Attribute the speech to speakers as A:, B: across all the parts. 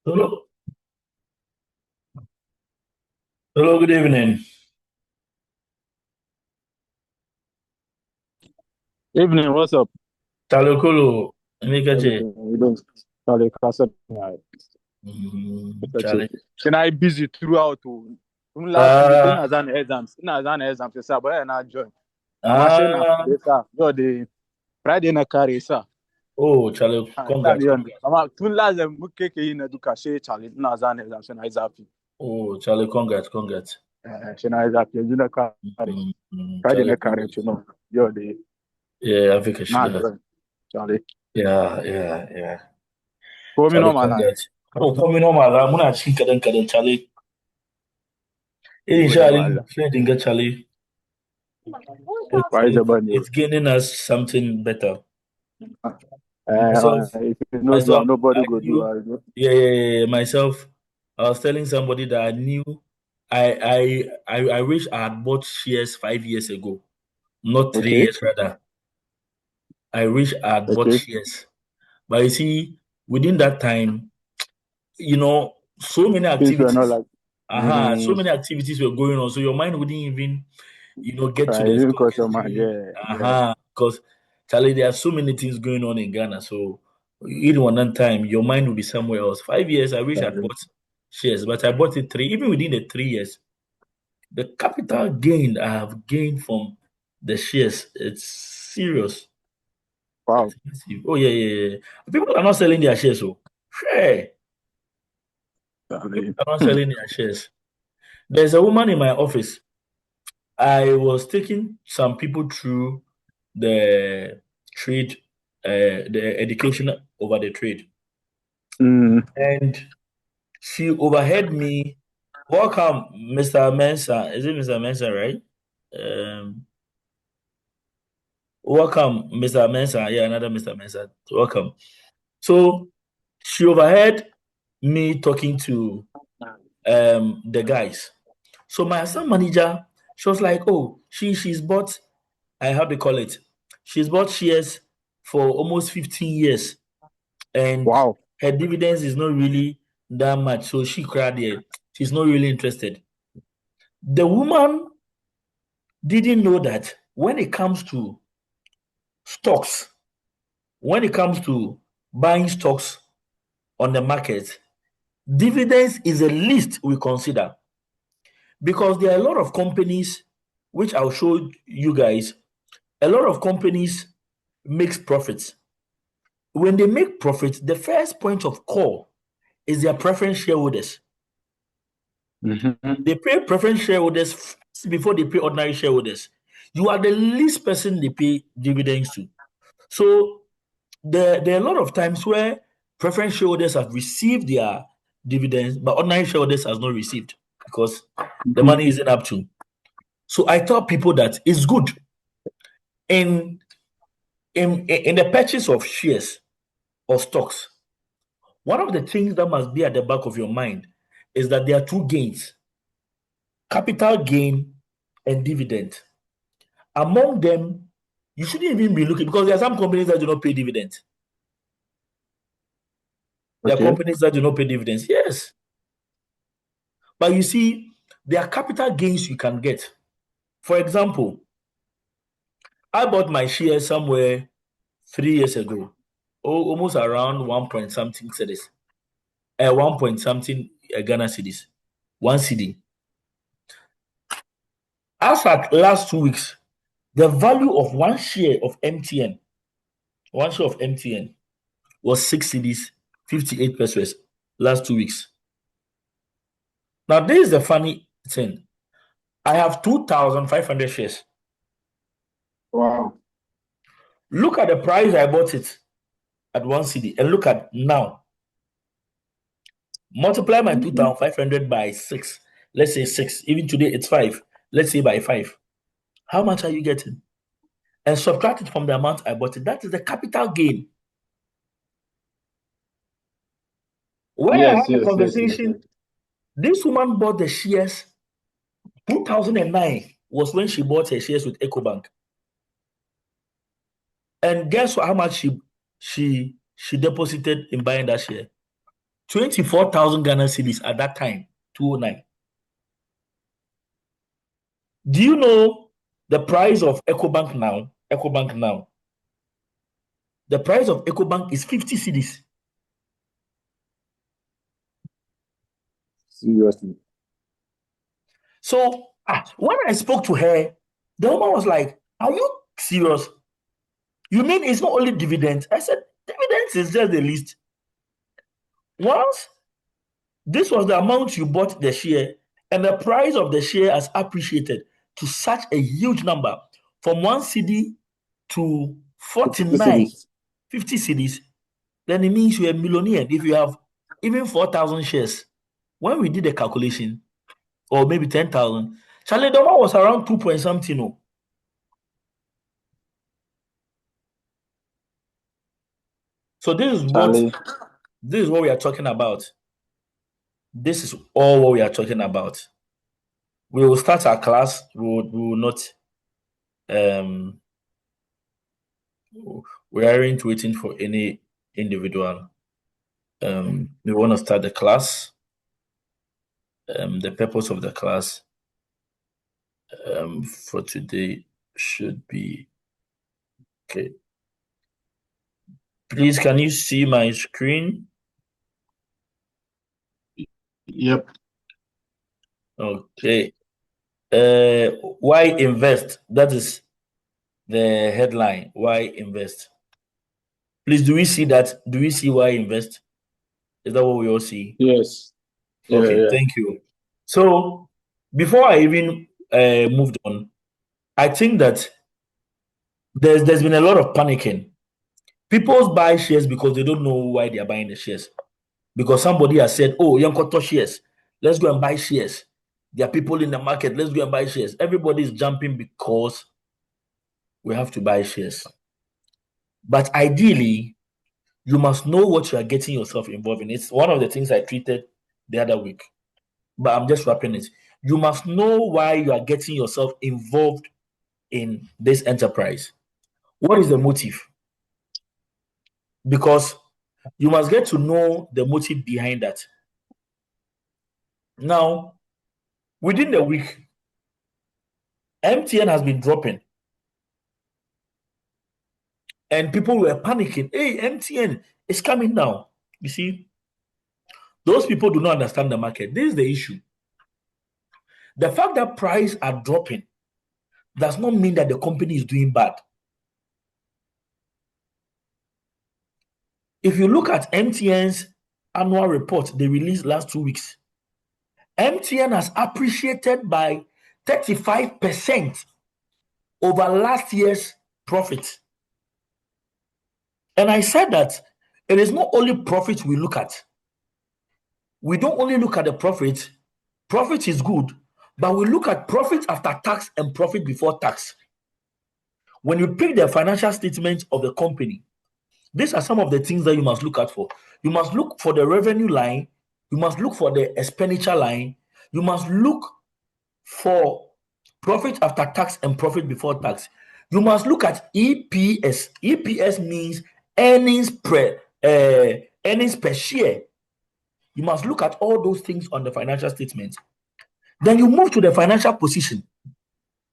A: Hello, hello, good evening.
B: Evening, what's up?
A: Talokolo, Emekache.
B: Everything you don't Charlie Castle.
A: Charlie.
B: Can I busy throughout last week?
A: Uh,
B: In an exam, sir, but I not join. I'm saying na
A: uh,
B: Friday, sir. Yo, the Friday na carry, sir.
A: oh, Charlie, congrats,
B: Charlie, on.
A: congrats.
B: Tun last them muke ke in education, Charlie. Na an exam, so na exam.
A: Oh, Charlie, congrats, congrats.
B: So na exam, you know carry. Friday
A: Charlie,
B: na carry,
A: congrats.
B: you know. Yo, the
A: Yeah, Africa
B: na
A: Shiga.
B: join, Charlie.
A: Yeah.
B: For me, no
A: Charlie,
B: man.
A: congrats. Oh, coming home, I'm not asking kadan, Charlie.
B: Good
A: Charlie,
B: man.
A: friend, Charlie. It's,
B: Why is the
A: it's,
B: band?
A: it's gaining us something better. Myself,
B: If you know do,
A: myself,
B: nobody
A: I
B: go do.
A: knew, yeah, myself, I was telling somebody that I knew I wish I had bought shares 5 years ago, not three
B: Okay,
A: years rather. I wish I had bought
B: okay.
A: shares. But you see, within that time, so many
B: Things were not
A: activities.
B: like.
A: So
B: Mm,
A: many activities were going on. So your mind wouldn't even, get to
B: I
A: the
B: didn't
A: stock
B: cross your mind.
A: exchange.
B: Yeah.
A: Because Charlie, there are so many things going on in Ghana. So even one time, your mind will be somewhere else. 5 years, I wish I'd
B: Charlie.
A: bought shares, but I bought it three. Even within the 3 years, the capital gain I have gained from the shares, it's serious.
B: Wow.
A: It's massive. Oh yeah. People are not selling their shares. So, sure. People
B: Charlie.
A: are not selling their shares. There's a woman in my office. I was taking some people through the trade, the education over the trade,
B: Mm,
A: and she overheard me. Welcome, Mr. Mensah. Is it Mr. Mensah, right? Um, welcome, Mr. Mensah. Yeah, another Mr. Mensah. Welcome. So she overheard me talking to the guys. So my assistant manager, she was like, "Oh, she's bought. How do they call it? She's bought shares for almost 15 years, and
B: wow.
A: her dividends is not really that much. So she cried there. She's not really interested." The woman didn't know that when it comes to stocks, when it comes to buying stocks on the market, dividends is the least we consider, because there are a lot of companies, which I'll show you guys. A lot of companies makes profits. When they make profits, the first point of call is their preference shareholders.
B: Mm-hmm.
A: They pay preference shareholders first before they pay ordinary shareholders. You are the least person they pay dividends to. So there are a lot of times where preference shareholders have received their dividends, but ordinary shareholders has not received because the
B: Mm-hmm.
A: money isn't up to. So I tell people that it's good in in the purchase of shares or stocks. One of the things that must be at the back of your mind is that there are two gains: capital gain and dividend. Among them, you shouldn't even be looking, because there are some companies that do not pay dividends. There are
B: Okay.
A: companies that do not pay dividends. Yes. But you see, there are capital gains you can get. For example, I bought my shares somewhere 3 years ago, almost around one point something cities, one point something Ghana cities, one city. As at last 2 weeks, the value of one share of MTN was 6 cedis, 58 pesos last 2 weeks. Now, this is the funny thing. I have 2,500 shares.
B: Wow.
A: Look at the price I bought it at one CD and look at now. Multiply my
B: Mm-hmm.
A: 2,500 by six. Let's say six. Even today it's five. Let's say by five. How much are you getting? And subtract it from the amount I bought it. That is the capital gain. When I
B: Yes,
A: had the
B: yes, yes, yes, yes.
A: conversation, this woman bought the shares 2009 was when she bought her shares with EcoBank. And guess how much she deposited in buying that share? 24,000 Ghana cedis at that time, 2009. Do you know the price of EcoBank now? EcoBank now. The price of EcoBank is 50 cedis.
B: Seriously.
A: So when I spoke to her, the woman was like, "Are you serious? You mean it's not only dividends?" I said, "Dividends is just the least. Once this was the amount you bought the share, and the price of the share has appreciated to such a huge number, from 1 cedi to 49, 50 cedis, then it means you're a millionaire if you have even 4,000 shares." When we did the calculation, or maybe 10,000, Charlie, the one was around 2 point something. No. So this is what we are talking about. This is all what we are talking about. We will start our class. We will not. We aren't waiting for any individual. We want to start the class. The purpose of the class for today should be okay. Please, can you see my screen?
B: Yep.
A: Okay. Why invest? That is the headline. Why invest? Please, do we see that? Do we see why invest? Is that what we all see?
B: Yes.
A: Okay, thank you. So before I even moved on, I think that there's been a lot of panicking. People buy shares because they don't know why they are buying the shares. Because somebody has said, "Oh, Yankoto shares, let's go and buy shares." There are people in the market, let's go and buy shares. Everybody is jumping because we have to buy shares. But ideally, you must know what you are getting yourself involved in. It's one of the things I treated the other week, but I'm just wrapping it. You must know why you are getting yourself involved in this enterprise. What is the motive? Because you must get to know the motive behind that. Now, within the week, MTN has been dropping. And people were panicking. Hey, MTN is coming now. You see, those people do not understand the market. This is the issue. The fact that prices are dropping does not mean that the company is doing bad. If you look at MTN's annual report they released last 2 weeks, MTN has appreciated by 35% over last year's profit. And I said that it is not only profit we look at. We don't only look at the profit. Profit is good, but we look at profit after tax and profit before tax. When you pick the financial statements of the company, these are some of the things that you must look out for. You must look for the revenue line. You must look for the expenditure line. You must look for profit after tax and profit before tax. You must look at EPS. EPS means earnings per share. You must look at all those things on the financial statement. Then you move to the financial position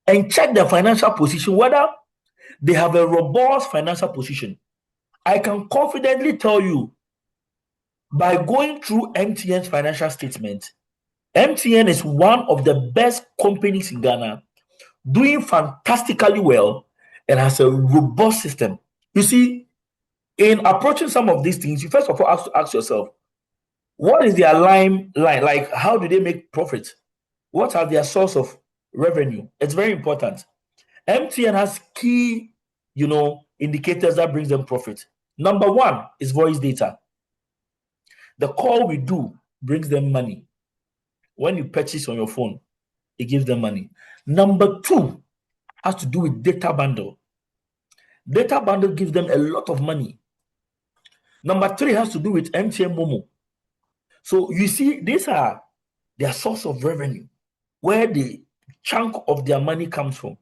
A: and check the financial position, whether they have a robust financial position. I can confidently tell you, by going through MTN's financial statement, MTN is one of the best companies in Ghana, doing fantastically well and has a robust system. You see, in approaching some of these things, you first of all have to ask yourself, what is their line? Like, how do they make profit? What are their source of revenue? It's very important. MTN has key, indicators that brings them profit. Number one is voice data. The call we do brings them money. When you purchase on your phone, it gives them money. Number two has to do with data bundle. Data bundle gives them a lot of money. Number three has to do with MTN Momo. So you see, these are their source of revenue, where the chunk of their money comes from.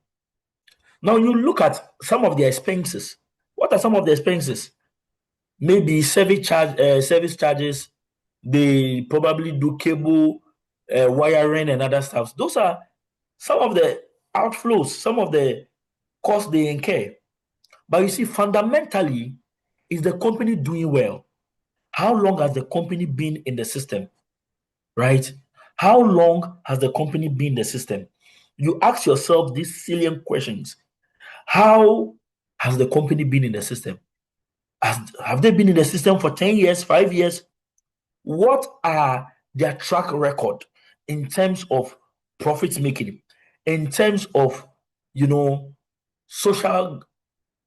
A: Now you look at some of their expenses. What are some of the expenses? Maybe service charges, They probably do cable wiring and other stuff. Those are some of the outflows, some of the costs they incur. But you see, fundamentally, is the company doing well? How long has the company been in the system? Right? How long has the company been in the system? You ask yourself these salient questions. How has the company been in the system? Have they been in the system for 10 years, 5 years? What are their track record in terms of profit making, in terms of, social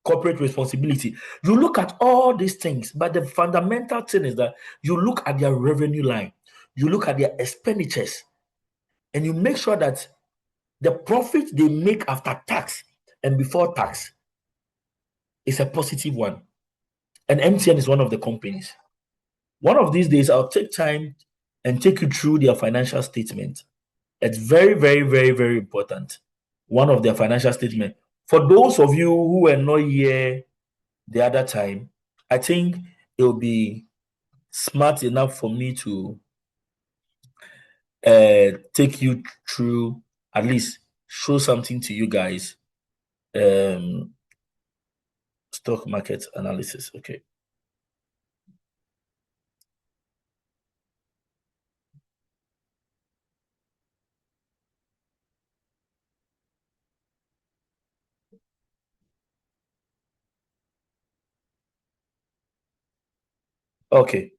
A: corporate responsibility? You look at all these things, but the fundamental thing is that you look at their revenue line, you look at their expenditures, and you make sure that the profit they make after tax and before tax is a positive one. And MTN is one of the companies. One of these days, I'll take time and take you through their financial statement. It's very, very, very, very important. One of their financial statement. For those of you who were not here the other time, I think it will be smart enough for me to take you through, at least show something to you guys. Stock market analysis. Okay. Okay.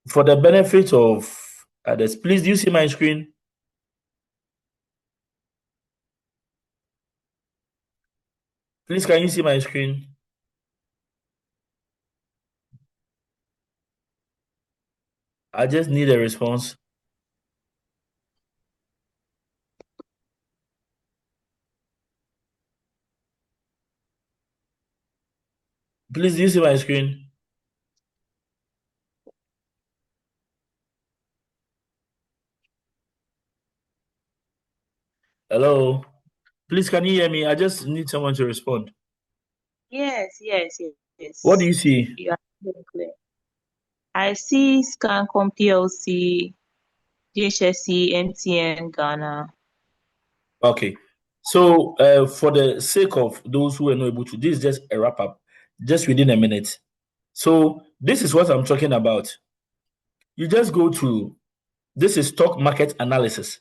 A: For the benefit of others, please, do you see my screen? Please, can you see my screen? I just need a response. Please, do you see my screen? Hello? Please, can you hear me? I just need someone to respond.
C: Yes.
A: What do you see?
C: You are very clear. I see Scancom PLC, DHSC, MTN, Ghana.
A: Okay. So, for the sake of those who are not able to, this is just a wrap up, just within a minute. So, this is what I'm talking about. You just go to, this is stock market analysis.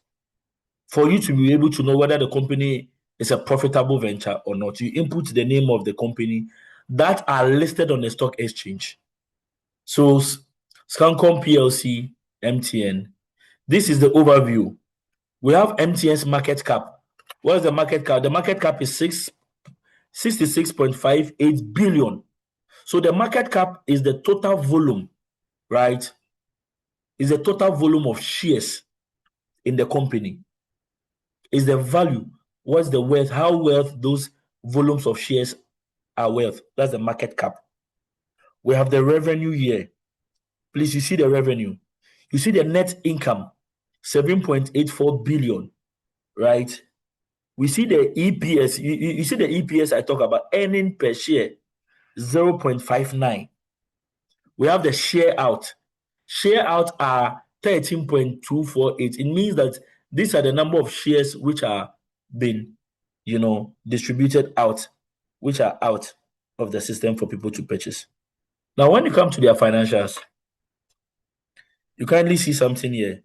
A: For you to be able to know whether the company is a profitable venture or not, you input the name of the company that are listed on the stock exchange. So, Scancom PLC, MTN. This is the overview. We have MTN's market cap. What is the market cap? The market cap is 66.58 billion. So the market cap is the total volume, right? Is the total volume of shares in the company. Is the value. What's the worth? How worth those volumes of shares are worth? That's the market cap. We have the revenue here. Please, you see the revenue. You see the net income, 7.84 billion, right? We see the EPS. You see the EPS I talk about, earning per share, 0.59. We have the share out. Share out are 13.248. It means that these are the number of shares which are being, distributed out, which are out of the system for people to purchase. Now, when you come to their financials, you kindly see something here.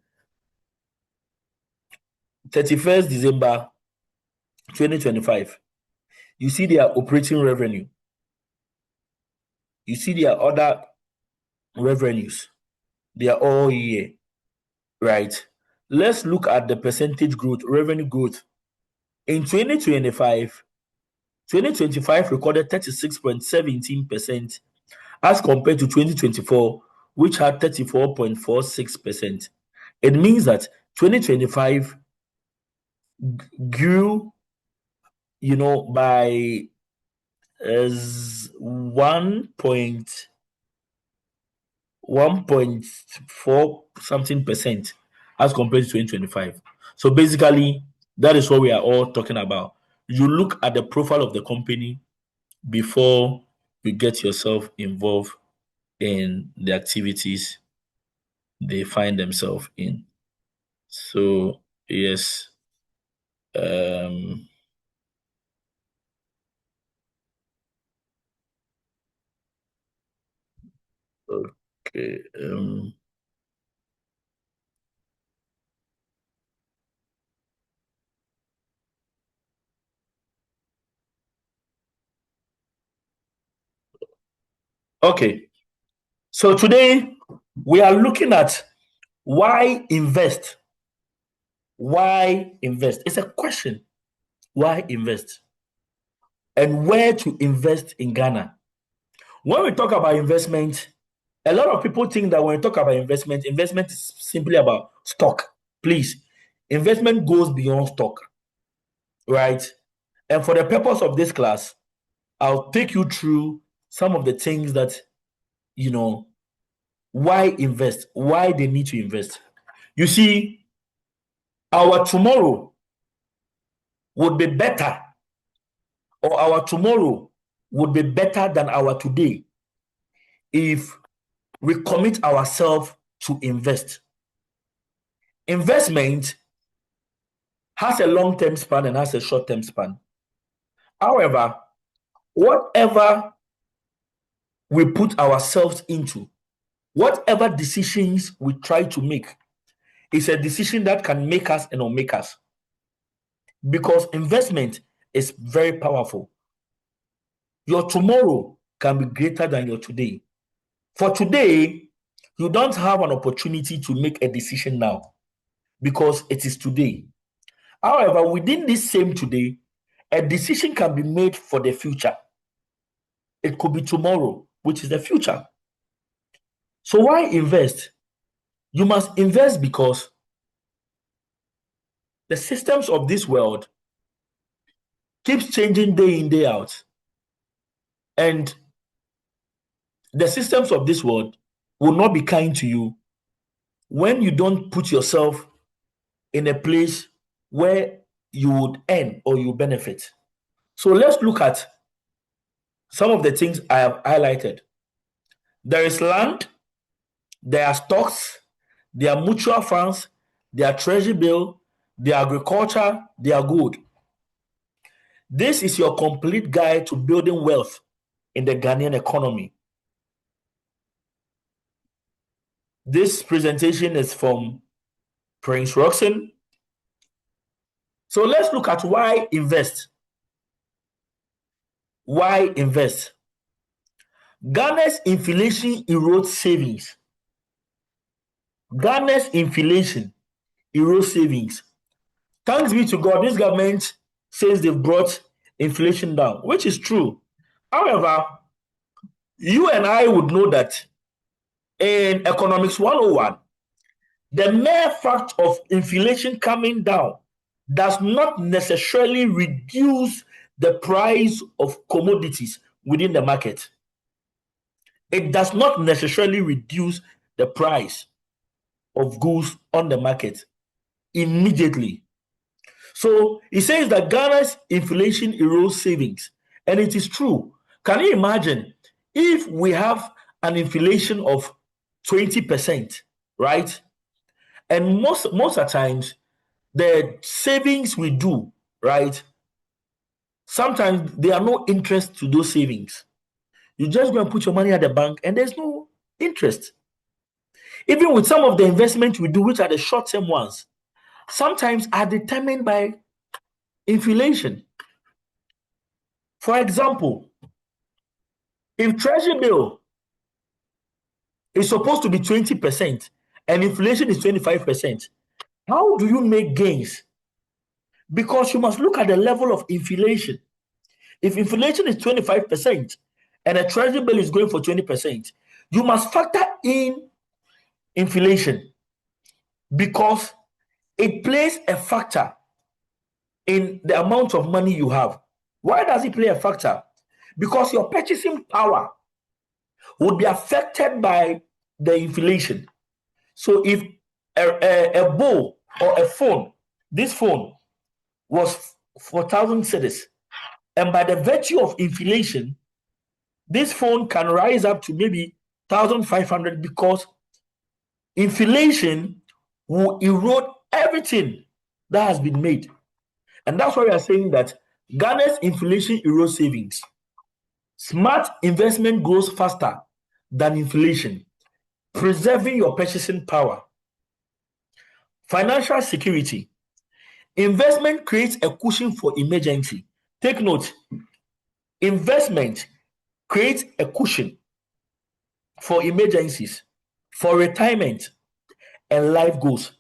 A: 31st December 2025. You see their operating revenue. You see their other revenues. They are all here, right? Let's look at the percentage growth, revenue growth. In 2025 recorded 36.17% as compared to 2024, which had 34.46%. It means that 2025 grew, by 1.4 something percent as compared to 2025. So basically, that is what we are all talking about. You look at the profile of the company before you get yourself involved in the activities they find themselves in. So yes, okay, okay. So today we are looking at why invest. Why invest? It's a question. Why invest? And where to invest in Ghana? When we talk about investment, a lot of people think that when we talk about investment, investment is simply about stock. Please, investment goes beyond stock, right? And for the purpose of this class, I'll take you through some of the things that, why invest, why they need to invest. You see, our tomorrow would be better, or our tomorrow would be better than our today if we commit ourselves to invest. Investment has a long-term span and has a short-term span. However, whatever we put ourselves into, whatever decisions we try to make, is a decision that can make us and not make us. Because investment is very powerful. Your tomorrow can be greater than your today. For today, you don't have an opportunity to make a decision now because it is today. However, within this same today, a decision can be made for the future. It could be tomorrow, which is the future. So why invest? You must invest because the systems of this world keeps changing day in, day out. And the systems of this world will not be kind to you when you don't put yourself in a place where you would earn or you benefit. So let's look at some of the things I have highlighted. There is land, there are stocks, there are mutual funds, there are treasury bill, there are agriculture, there are gold. This is your complete guide to building wealth in the Ghanaian economy. This presentation is from Prince Roxon. So let's look at why invest. Why invest? Ghana's inflation erodes savings. Ghana's inflation erodes savings. Thanks be to God, this government says they've brought inflation down, which is true. However, you and I would know that in Economics 101, the mere fact of inflation coming down does not necessarily reduce the price of commodities within the market. It does not necessarily reduce the price of goods on the market immediately. So he says that Ghana's inflation erodes savings, and it is true. Can you imagine if we have an inflation of 20%, right? And most of the times, the savings we do, right? Sometimes there are no interest to those savings. You just go and put your money at the bank, and there's no interest. Even with some of the investments we do, which are the short-term ones, sometimes are determined by inflation. For example, if treasury bill is supposed to be 20% and inflation is 25%, how do you make gains? Because you must look at the level of inflation. If inflation is 25% and a treasury bill is going for 20%, you must factor in inflation because it plays a factor in the amount of money you have. Why does it play a factor? Because your purchasing power would be affected by the inflation. So if a bowl or a phone, this phone was 4,000 cedis, and by the virtue of inflation, this phone can rise up to maybe 1,500 because inflation will erode everything that has been made. And that's why we are saying that Ghana's inflation erodes savings. Smart investment grows faster than inflation, preserving your purchasing power. Financial security. Investment creates a cushion for emergency. Take note, investment creates a cushion for emergencies, for retirement, and life goals,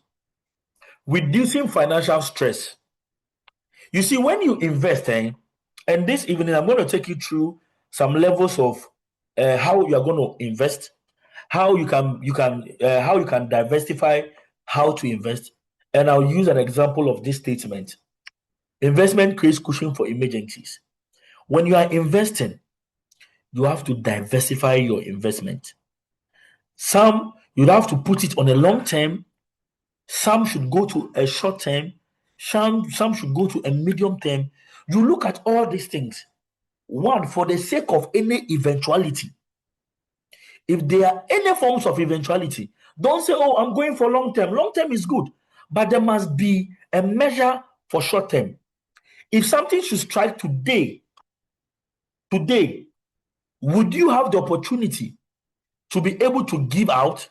A: reducing financial stress. You see, when you invest, and this evening I'm going to take you through some levels of how you are going to invest, how you can diversify how to invest, and I'll use an example of this statement. Investment creates cushion for emergencies. When you are investing, you have to diversify your investment. Some you'd have to put it on a long term, some should go to a short term, some should go to a medium term. You look at all these things. One, for the sake of any eventuality. If there are any forms of eventuality, don't say, oh, I'm going for long term. Long term is good, but there must be a measure for short term. If something should strike today, would you have the opportunity to be able to give out?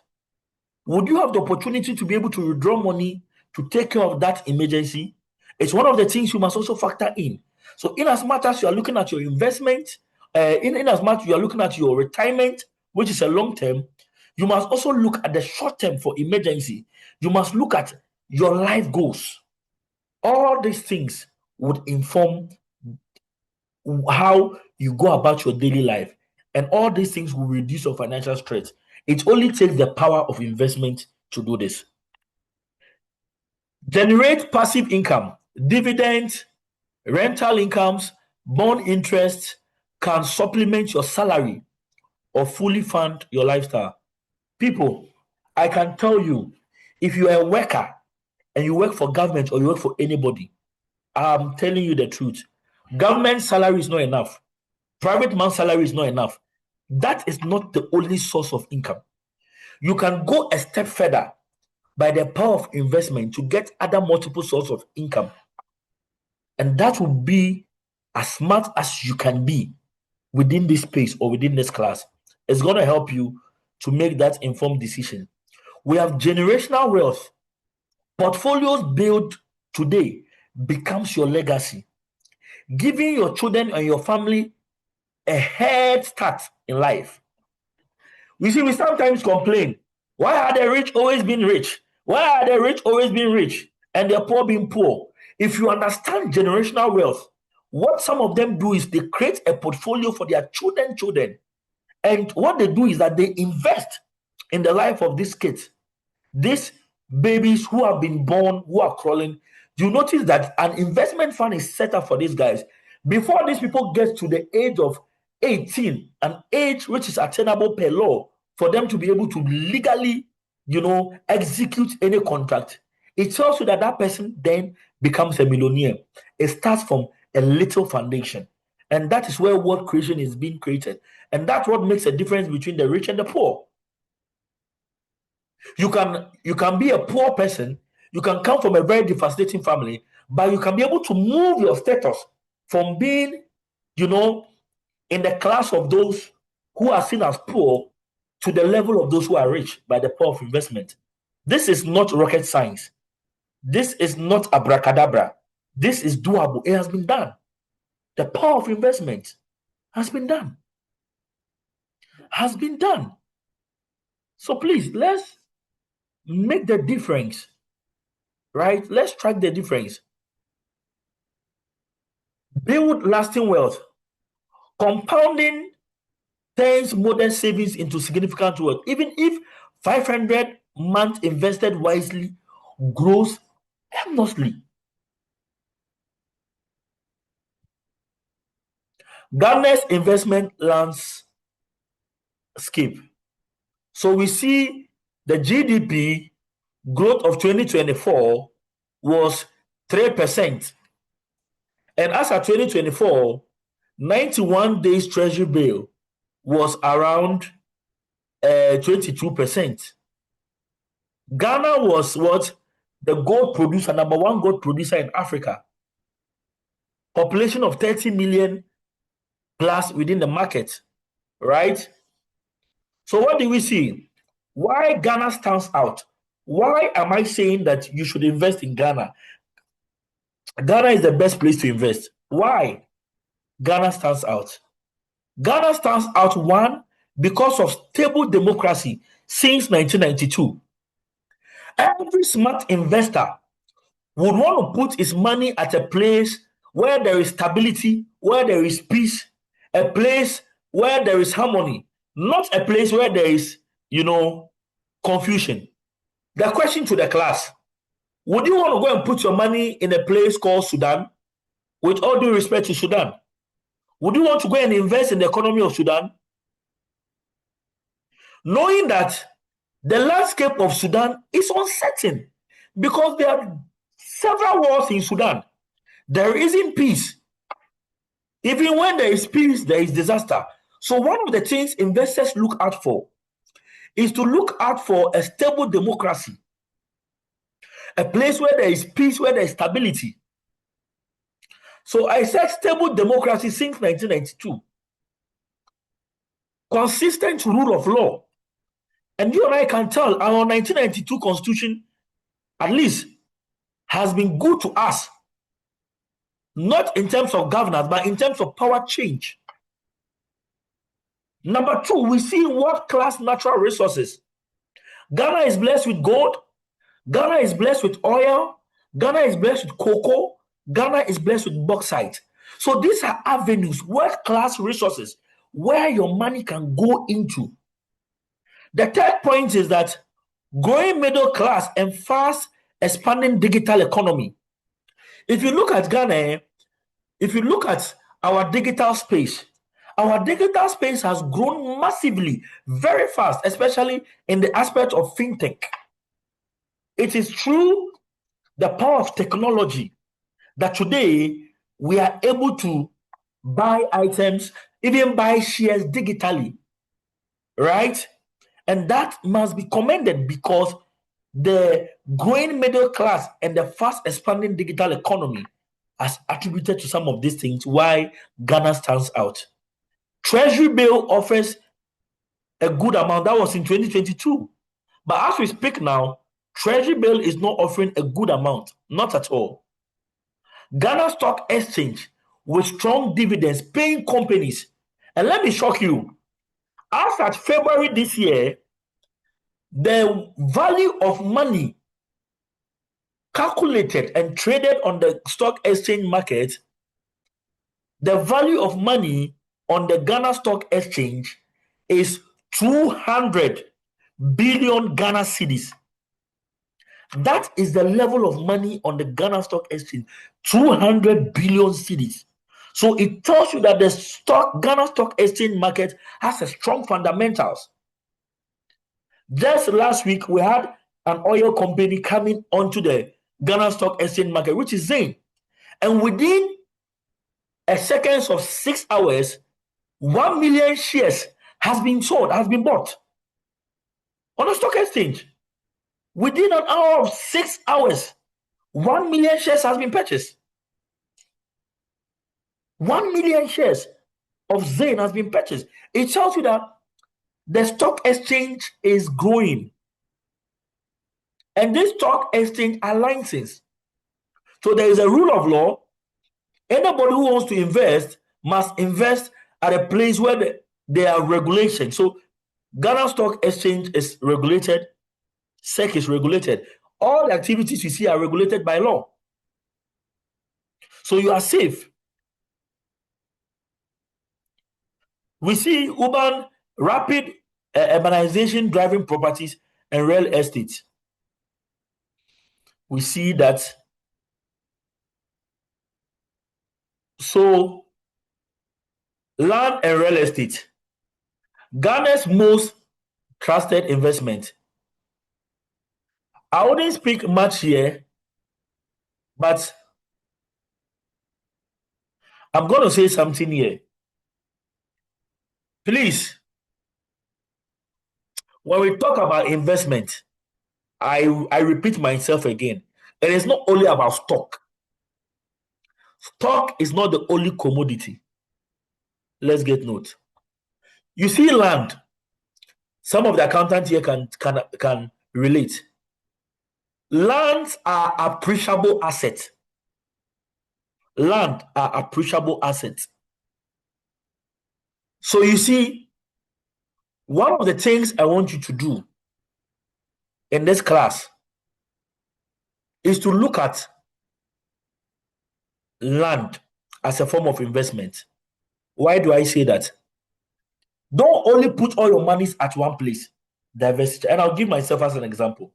A: Would you have the opportunity to be able to withdraw money to take care of that emergency? It's one of the things you must also factor in. So in as much as you are looking at your investment, in as much you are looking at your retirement, which is a long term, you must also look at the short term for emergency. You must look at your life goals. All these things would inform how you go about your daily life. And all these things will reduce your financial stress. It only takes the power of investment to do this. Generate passive income, dividends, rental incomes, bond interest can supplement your salary or fully fund your lifestyle. People, I can tell you, if you are a worker and you work for government or you work for anybody, I'm telling you the truth. Government salary is not enough. Private man salary is not enough. That is not the only source of income. You can go a step further by the power of investment to get other multiple sources of income. And that will be as smart as you can be within this space or within this class. It's going to help you to make that informed decision. We have generational wealth. Portfolios built today becomes your legacy. Giving your children and your family a head start in life. We see, we sometimes complain, why are the rich always being rich? Why are the rich always being rich and the poor being poor? If you understand generational wealth, what some of them do is they create a portfolio for their children. And what they do is that they invest in the life of these kids. These babies who have been born, who are crawling, you notice that an investment fund is set up for these guys. Before these people get to the age of 18, an age which is attainable per law, for them to be able to legally, execute any contract, it tells you that that person then becomes a millionaire. It starts from a little foundation. And that is where wealth creation is being created. And that's what makes a difference between the rich and the poor. You can be a poor person, you can come from a very devastating family, but you can be able to move your status from being, in the class of those who are seen as poor to the level of those who are rich by the power of investment. This is not rocket science. This is not abracadabra. This is doable. It has been done. The power of investment has been done. So please, let's make the difference, right? Let's track the difference. Build lasting wealth. Compounding turns modern savings into significant wealth. Even if 500 months invested wisely grows enormously. Ghana's investment landscape. So we see the GDP growth of 2024 was 3%. And as of 2024, 91 days treasury bill was around 22%. Ghana was what? The gold producer, number one gold producer in Africa. Population of 30 million plus within the market, right? So what do we see? Why Ghana stands out? Why am I saying that you should invest in Ghana? Ghana is the best place to invest. Why? Ghana stands out. Ghana stands out, one, because of stable democracy since 1992. Every smart investor would want to put his money at a place where there is stability, where there is peace, a place where there is harmony, not a place where there is, confusion. The question to the class: would you want to go and put your money in a place called Sudan? With all due respect to Sudan, would you want to go and invest in the economy of Sudan? Knowing that the landscape of Sudan is uncertain because there are several wars in Sudan. There isn't peace. Even when there is peace, there is disaster. So one of the things investors look out for is to look out for a stable democracy, a place where there is peace, where there is stability. So I said stable democracy since 1992. Consistent rule of law. And you and I can tell our 1992 constitution, at least, has been good to us. Not in terms of governance, but in terms of power change. Number two, we see world-class natural resources. Ghana is blessed with gold. Ghana is blessed with oil. Ghana is blessed with cocoa. Ghana is blessed with bauxite. So these are avenues, world-class resources, where your money can go into. The third point is that growing middle class and fast expanding digital economy. If you look at Ghana, if you look at our digital space has grown massively, very fast, especially in the aspect of fintech. It is through the power of technology that today we are able to buy items, even buy shares digitally, right? And that must be commended because the growing middle class and the fast expanding digital economy has attributed to some of these things why Ghana stands out. Treasury bill offers a good amount. That was in 2022. But as we speak now, Treasury bill is not offering a good amount. Not at all. Ghana Stock Exchange with strong dividends paying companies. And let me shock you. As at February this year, the value of money calculated and traded on the stock exchange market, the value of money on the Ghana Stock Exchange is 200 billion Ghana cedis. That is the level of money on the Ghana Stock Exchange, 200 billion cedis. So it tells you that the Ghana Stock Exchange market has a strong fundamentals. Just last week, we had an oil company coming onto the Ghana Stock Exchange market, which is Zain. And within a seconds of 6 hours, 1 million shares has been sold, has been bought on the stock exchange. Within an hour of 6 hours, 1 million shares has been purchased. 1 million shares of Zain has been purchased. It tells you that the stock exchange is growing. And this stock exchange are licenses. So there is a rule of law. Anybody who wants to invest must invest at a place where there are regulations. So Ghana Stock Exchange is regulated. SEC is regulated. All the activities you see are regulated by law. So you are safe. We see urban, rapid urbanization driving properties and real estate. We see that. So land and real estate, Ghana's most trusted investment. I wouldn't speak much here, but I'm going to say something here. Please when we talk about investment, I repeat myself again. It is not only about stock. Stock is not the only commodity. Let's get note. You see land. Some of the accountants here can relate. Lands are appreciable assets. Land are appreciable assets. So you see, one of the things I want you to do in this class is to look at land as a form of investment. Why do I say that? Don't only put all your monies at one place. Diversity. And I'll give myself as an example.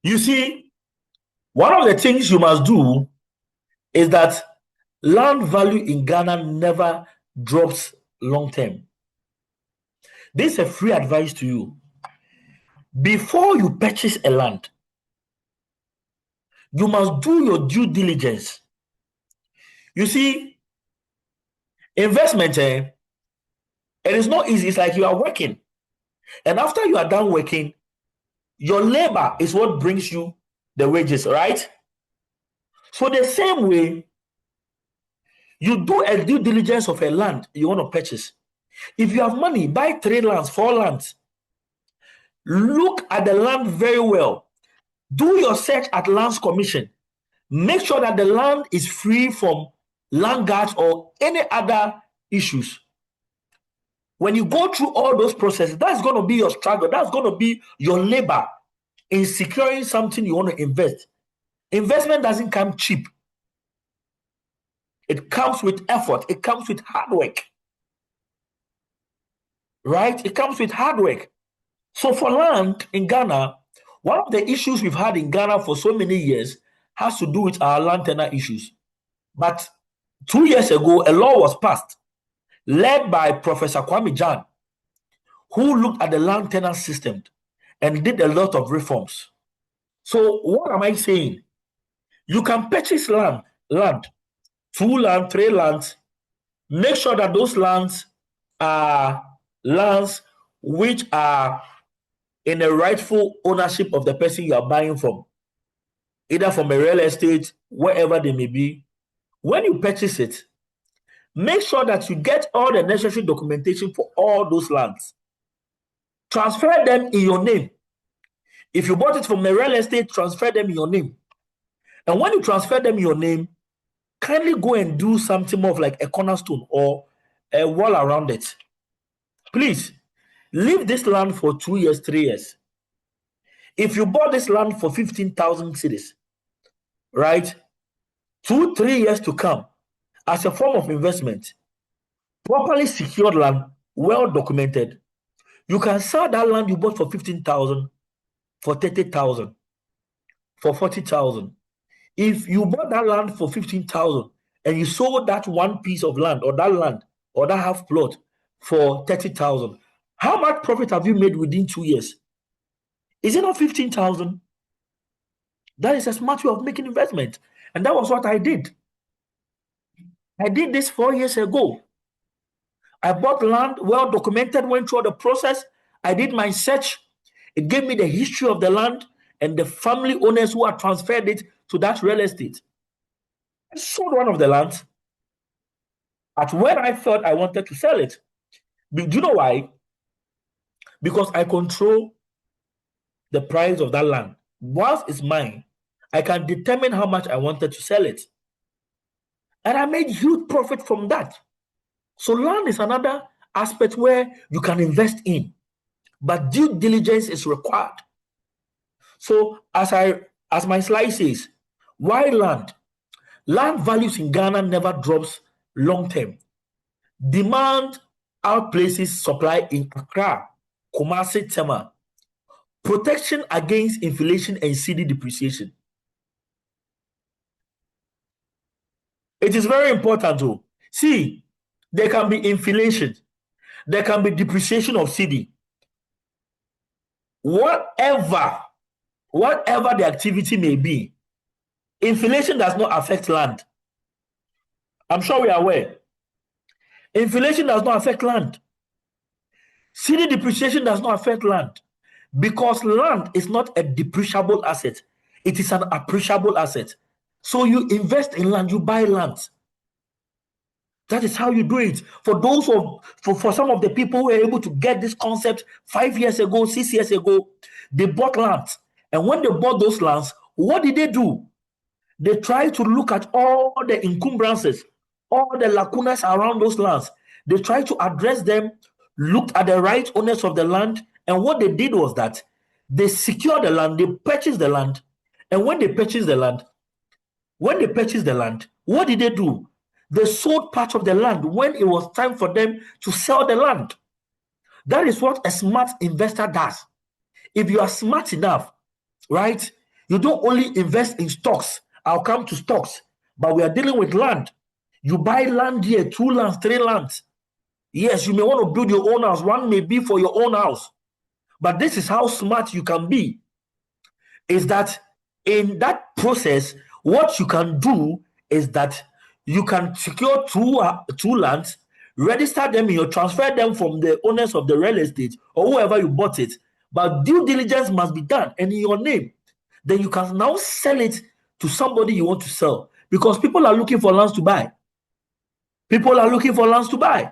A: You see, one of the things you must do is that land value in Ghana never drops long term. This is a free advice to you. Before you purchase a land, you must do your due diligence. You see, investment, it is not easy. It's like you are working. And after you are done working, your labor is what brings you the wages, right? So the same way, you do a due diligence of a land you want to purchase. If you have money, buy 3 lands, 4 lands. Look at the land very well. Do your search at Lands Commission. Make sure that the land is free from land guards or any other issues. When you go through all those processes, that's going to be your struggle. That's going to be your labor in securing something you want to invest. Investment doesn't come cheap. It comes with effort. It comes with hard work. Right? It comes with hard work. So for land in Ghana, one of the issues we've had in Ghana for so many years has to do with our land tenure issues. But 2 years ago, a law was passed led by Professor Kwame Jan, who looked at the land tenure system and did a lot of reforms. So what am I saying? You can purchase land, 2 land, 3 lands. Make sure that those lands are lands which are in the rightful ownership of the person you are buying from, either from a real estate, wherever they may be. When you purchase it, make sure that you get all the necessary documentation for all those lands. Transfer them in your name. If you bought it from a real estate, transfer them in your name. And when you transfer them in your name, kindly go and do something more of like a cornerstone or a wall around it. Please, leave this land for 2 years, 3 years. If you bought this land for 15,000 cedis, right? 2, 3 years to come, as a form of investment, properly secured land, well documented, you can sell that land you bought for 15,000 for 30,000, for 40,000. If you bought that land for 15,000 and you sold that one piece of land or that half plot for 30,000, how much profit have you made within 2 years? Is it not 15,000? That is a smart way of making investment. And that was what I did. I did this 4 years ago. I bought land, well documented, went through the process. I did my search. It gave me the history of the land and the family owners who had transferred it to that real estate. I sold one of the lands at when I thought I wanted to sell it. Do you know why? Because I control the price of that land. Once it's mine, I can determine how much I wanted to sell it. And I made huge profit from that. So land is another aspect where you can invest in, but due diligence is required. So as my slide says, why land? Land values in Ghana never drops long term. Demand outplaces supply in Accra, Kumasi, Tema. Protection against inflation and cedi depreciation. It is very important to see there can be inflation, there can be depreciation of cedi. Whatever the activity may be, inflation does not affect land. I'm sure we are aware. Inflation does not affect land. CD depreciation does not affect land because land is not a depreciable asset. It is an appreciable asset. So you invest in land, you buy land. That is how you do it. For some of the people who were able to get this concept 5 years ago, 6 years ago, they bought lands. And when they bought those lands, what did they do? They tried to look at all the encumbrances, all the lacunas around those lands. They tried to address them, looked at the right owners of the land, and what they did was that they secured the land, they purchased the land, and when they purchased the land, what did they do? They sold part of the land when it was time for them to sell the land. That is what a smart investor does. If you are smart enough, right, you don't only invest in stocks. I'll come to stocks, but we are dealing with land. You buy land here, 2 lands, 3 lands. Yes, you may want to build your own house. One may be for your own house. But this is how smart you can be. Is that in that process, what you can do is that you can secure two lands, register them, you transfer them from the owners of the real estate or whoever you bought it. But due diligence must be done and in your name. Then you can now sell it to somebody you want to sell because people are looking for lands to buy. People are looking for lands to buy.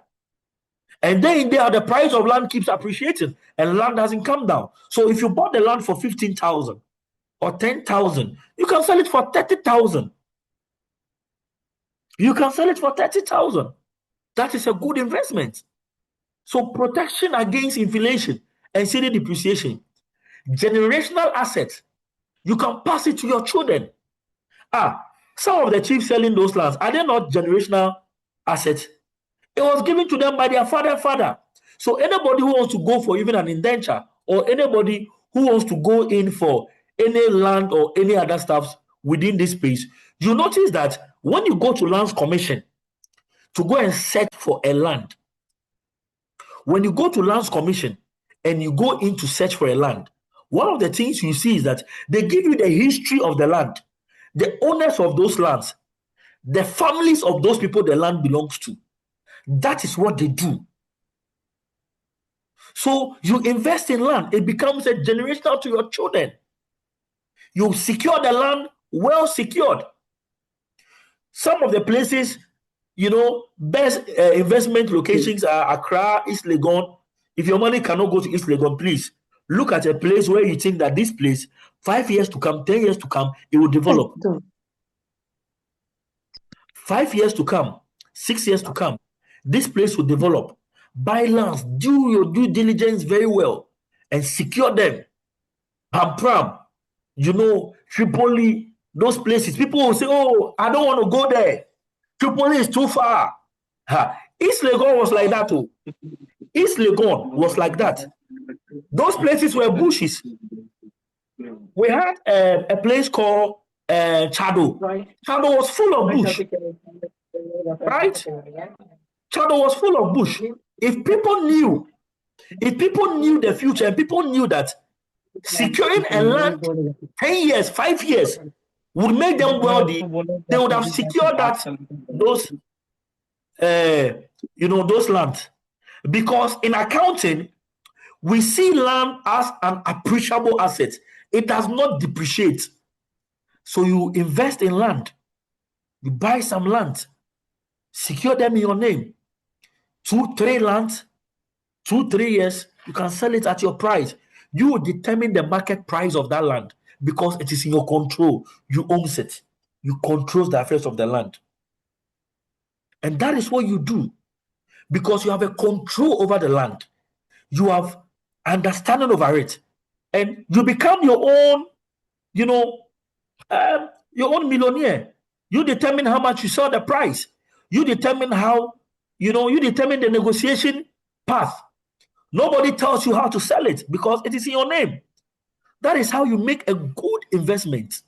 A: And day in, day out, the price of land keeps appreciating and land doesn't come down. So if you bought the land for 15,000 or 10,000, you can sell it for 30,000. You can sell it for 30,000. That is a good investment. So protection against inflation and CD depreciation, generational assets, you can pass it to your children. Some of the chiefs selling those lands, are they not generational assets? It was given to them by their father. So anybody who wants to go for even an indenture or anybody who wants to go in for any land or any other stuff within this space, you notice that when you go to Lands Commission to go and search for a land, when you go to Lands Commission and you go in to search for a land, one of the things you see is that they give you the history of the land, the owners of those lands, the families of those people the land belongs to. That is what they do. So you invest in land, it becomes a generational to your children. You secure the land, well secured. Some of the places, best investment locations are Accra, East Legon. If your money cannot go to East Legon, please look at a place where you think that this place, 5 years to come, 10 years to come, it will develop. 5 years to come, 6 years to come, this place will develop. Buy lands, do your due diligence very well, and secure them. Pampram, Tripoli, those places. People will say, "Oh, I don't want to go there. Tripoli is too far." East Legon was like that too. East Legon was like that. Those places were bushes. We had a place called Chado. Chado was full of bush. Right? Chado was full of bush. If people knew the future and people knew that securing a land 10 years, 5 years would make them wealthy, they would have secured those lands. Because in accounting, we see land as an appreciable asset. It does not depreciate. So you invest in land, you buy some land, secure them in your name. 2-3 lands, 2-3 years, you can sell it at your price. You will determine the market price of that land because it is in your control. You own it. You control the affairs of the land. And that is what you do because you have a control over the land. You have understanding over it. And you become your own, your own millionaire. You determine how much you sell the price. You determine you determine the negotiation path. Nobody tells you how to sell it because it is in your name. That is how you make a good investment.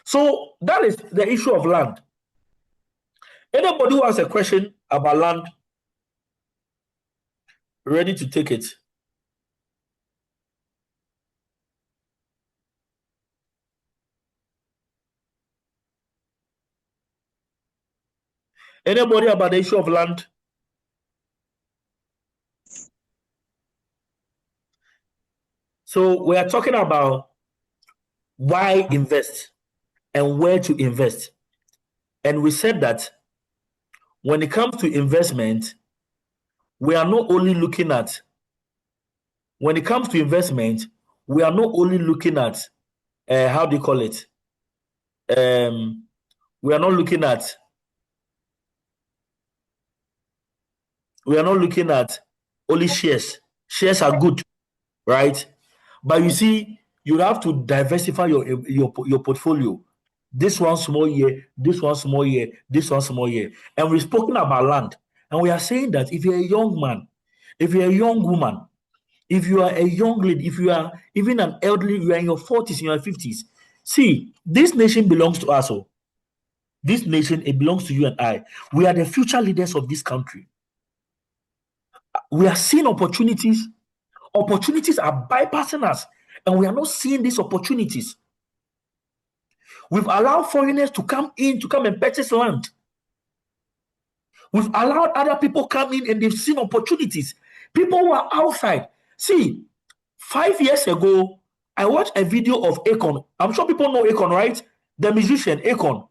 A: So that is the issue of land. Anybody who has a question about land, ready to take it? Anybody about the issue of land? So we are talking about why invest and where to invest. And we said that when it comes to investment, we are not only looking at, when it comes to investment, we are not only looking at, how do you call it? We are not looking at, only shares. Shares are good, right? But you see, you have to diversify your portfolio. This one small year, this one small year, this one small year. And we've spoken about land. And we are saying that if you're a young man, if you're a young woman, if you are a young lady, if you are even an elderly, you are in your 40s, in your 50s. See, this nation belongs to us. Oh. This nation, it belongs to you and I. We are the future leaders of this country. We are seeing opportunities. Opportunities are bypassing us, and we are not seeing these opportunities. We've allowed foreigners to come and purchase land. We've allowed other people come in and they've seen opportunities. People who are outside. See, 5 years ago, I watched a video of Akon. I'm sure people know Akon, right? The musician, Akon.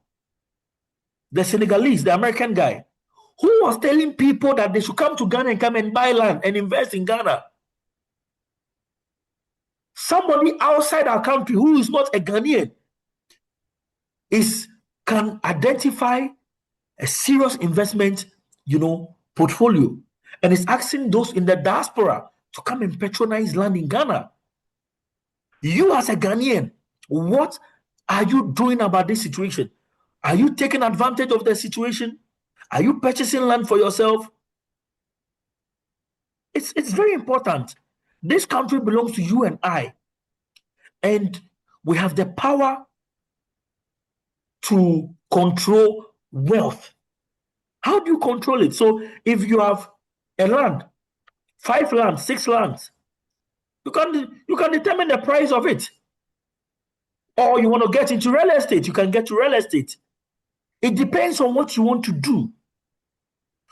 A: The Senegalese, the American guy, who was telling people that they should come to Ghana and come and buy land and invest in Ghana. Somebody outside our country who is not a Ghanaian can identify a serious investment, portfolio, and is asking those in the diaspora to come and patronize land in Ghana. You as a Ghanaian, what are you doing about this situation? Are you taking advantage of the situation? Are you purchasing land for yourself? It's very important. This country belongs to you and I. And we have the power to control wealth. How do you control it? So if you have a land, 5 lands, 6 lands, you can determine the price of it. Or you want to get into real estate, you can get to real estate. It depends on what you want to do.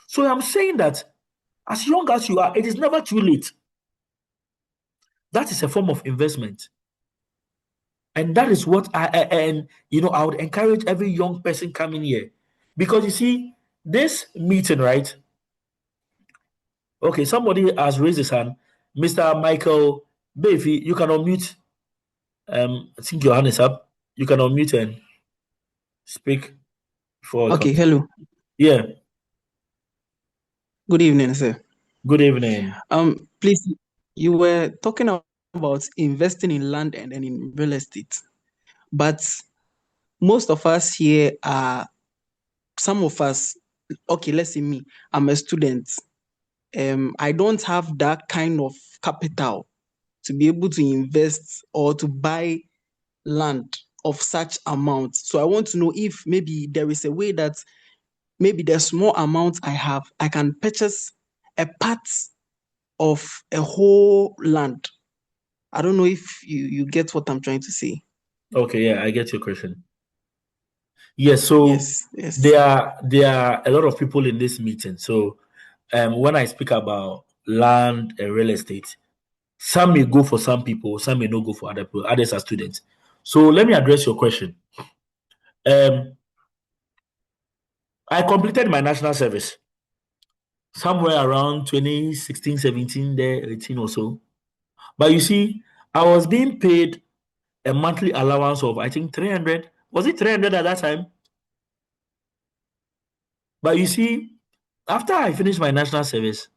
A: So I'm saying that as young as you are, it is never too late. That is a form of investment. And that is what I would encourage every young person coming here. Because you see, this meeting, right? Okay, somebody has raised his hand. Mr. Michael Bayfi, you can unmute. I think your hand is up. You can unmute and speak.
D: Okay, hello.
A: Yeah.
D: Good evening, sir.
A: Good evening.
D: Please, you were talking about investing in land and in real estate, but most of us here some of us, okay, let's say me, I'm a student. I don't have that kind of capital to be able to invest or to buy land of such amount. So I want to know if maybe there is a way that maybe the small amount I have, I can purchase a part of a whole land. I don't know if you get what I'm trying to say.
A: Okay, yeah, I get your question. Yes, so
D: yes.
A: There are a lot of people in this meeting. So when I speak about land and real estate, some may go for some people, some may not go for other people. Others are students. So let me address your question. I completed my national service somewhere around 2016, 17, 18 or so. But you see, I was being paid a monthly allowance of, I think, 300. Was it 300 at that time? But you see, after I finished my national service,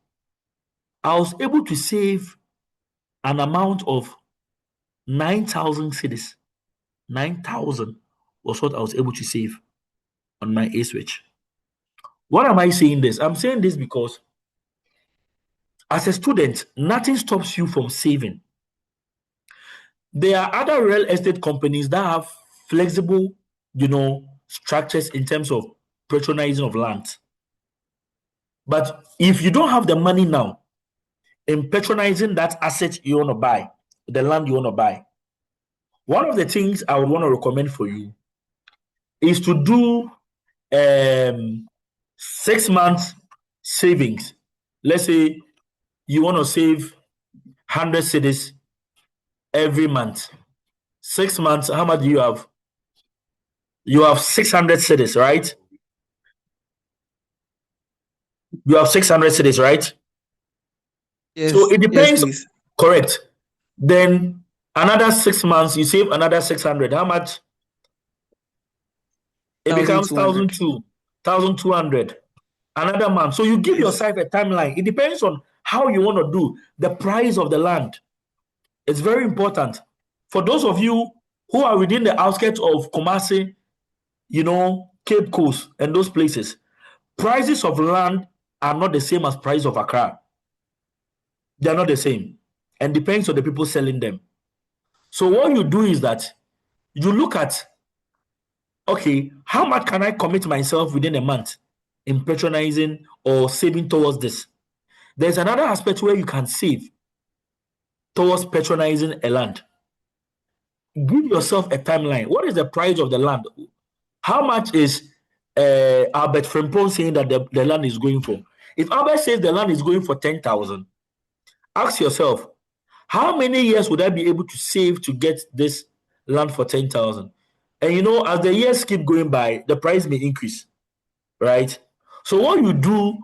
A: I was able to save an amount of 9,000 cedis. 9,000 was what I was able to save on my A-switch. What am I saying this? I'm saying this because as a student, nothing stops you from saving. There are other real estate companies that have flexible, structures in terms of patronizing of land. But if you don't have the money now in patronizing that asset you want to buy, the land you want to buy, one of the things I would want to recommend for you is to do 6 months savings. Let's say you want to save 100 cedis every month. 6 months, how much do you have? You have 600 cedis, right? You have 600 cedis, right?
D: Yes.
A: So it depends.
D: Please.
A: Correct. Then another 6 months, you save another 600. How much? It becomes 1,200. Another month. So you give yourself a timeline. It depends on how you want to do the price of the land. It's very important. For those of you who are within the outskirts of Kumasi, Cape Coast and those places, prices of land are not the same as price of Accra. They are not the same. And depends on the people selling them. So what you do is that you look at, okay, how much can I commit myself within a month in patronizing or saving towards this? There's another aspect where you can save towards patronizing a land. Give yourself a timeline. What is the price of the land? How much is Albert Frimpong saying that the land is going for? If Albert says the land is going for 10,000, ask yourself, how many years would I be able to save to get this land for 10,000? And as the years keep going by, the price may increase, right? So what you do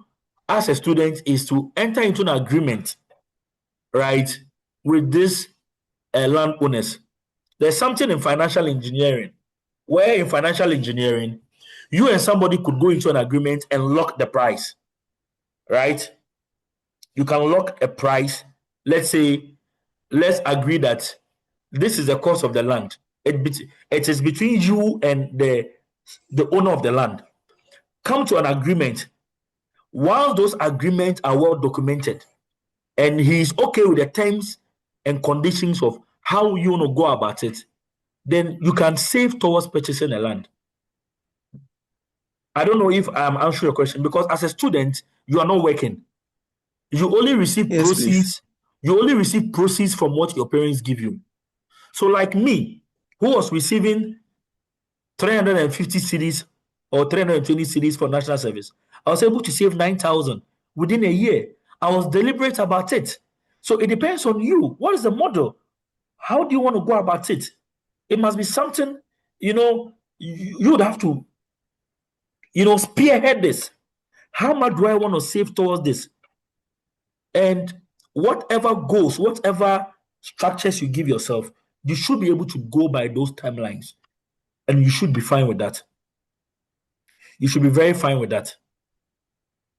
A: as a student is to enter into an agreement, right, with these landowners. There's something in financial engineering, where in financial engineering, you and somebody could go into an agreement and lock the price, right? You can lock a price. Let's agree that this is the cost of the land. It is between you and the owner of the land. Come to an agreement. While those agreements are well documented, and he is okay with the terms and conditions of how you want to go about it, then you can save towards purchasing a land. I don't know if I'm answering your question, because as a student, you are not working. You only receive proceeds. Please. You only receive proceeds from what your parents give you. So like me, who was receiving 350 cedis or 320 cedis for national service, I was able to save 9,000 within a year. I was deliberate about it. So it depends on you. What is the model? How do you want to go about it? It must be something, you would have to, spearhead this. How much do I want to save towards this? And whatever goals, whatever structures you give yourself, you should be able to go by those timelines. And you should be fine with that. You should be very fine with that.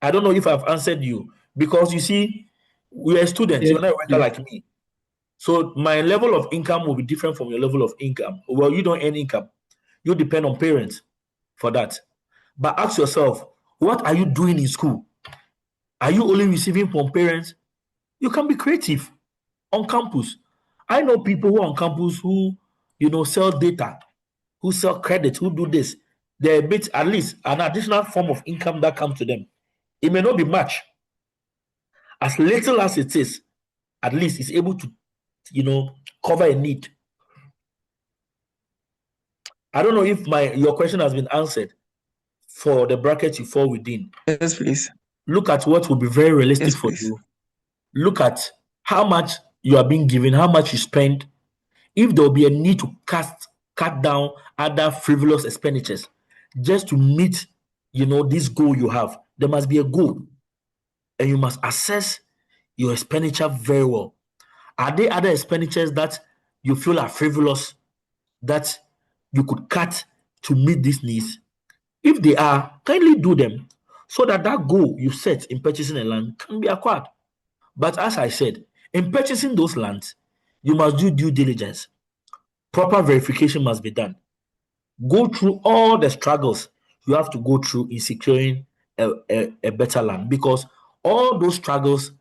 A: I don't know if I've answered you, because you see, we are students, you're not a worker like me. So my level of income will be different from your level of income. Well, you don't earn income. You depend on parents for that. But ask yourself, what are you doing in school? Are you only receiving from parents? You can be creative on campus. I know people who are on campus who, sell data, who sell credit, who do this. They're a bit, at least, an additional form of income that comes to them. It may not be much. As little as it is, at least it's able to, cover a need. I don't know if your question has been answered for the bracket you fall within.
D: Yes, please.
A: Look at what will be very realistic for you. Look at how much you are being given, how much you spend. If there will be a need to cut down other frivolous expenditures just to meet, this goal you have, there must be a goal. And you must assess your expenditure very well. Are there other expenditures that you feel are frivolous that you could cut to meet these needs? If they are, kindly do them so that goal you set in purchasing a land can be acquired. But as I said, in purchasing those lands, you must do due diligence. Proper verification must be done. Go through all the struggles you have to go through in securing a better land, because all those struggles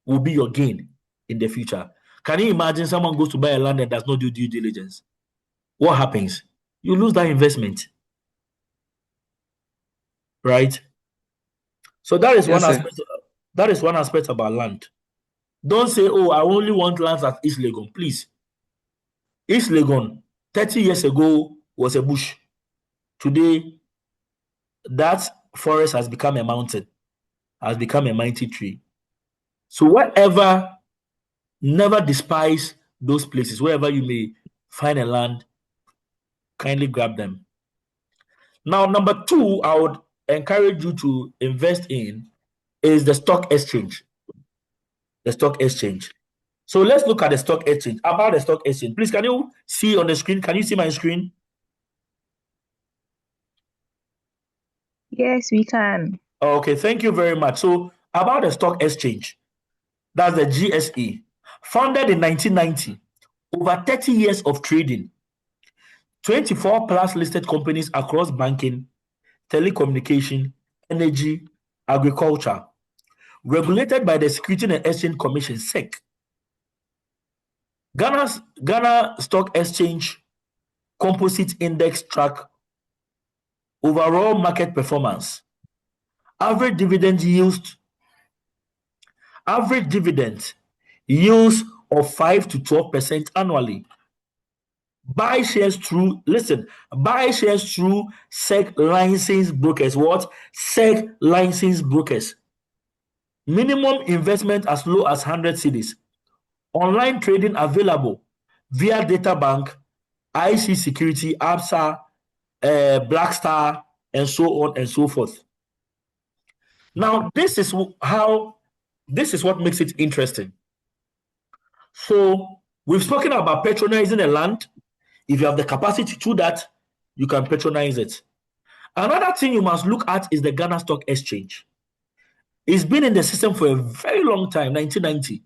A: will be your gain in the future. Can you imagine someone goes to buy a land and does not do due diligence? What happens? You lose that investment. Right? So that is one aspect. That is one aspect about land. Don't say, oh, I only want lands at East Legon. Please. East Legon, 30 years ago, was a bush. Today, that forest has become a mountain, has become a mighty tree. So whatever, never despise those places. Wherever you may find a land, kindly grab them. Now, number 2, I would encourage you to invest in is the stock exchange. The stock exchange. So let's look at the stock exchange. About the stock exchange, please, can you see on the screen? Can you see my screen?
C: Yes, we can.
A: Okay, thank you very much. So about the stock exchange, that's the GSE, founded in 1990, over 30 years of trading, 24 plus listed companies across banking, telecommunication, energy, agriculture, regulated by the Security and Exchange Commission, SEC. Ghana Stock Exchange Composite Index track overall market performance, average dividend yields of 5 to 12% annually. Buy shares through SEC licensed brokers. What? SEC licensed brokers. Minimum investment as low as 100 cedis. Online trading available via DataBank, IC Security, Absa, Blackstar, and so on and so forth. Now, this is what makes it interesting. So we've spoken about patronizing a land. If you have the capacity to do that, you can patronize it. Another thing you must look at is the Ghana Stock Exchange. It's been in the system for a very long time, 1990,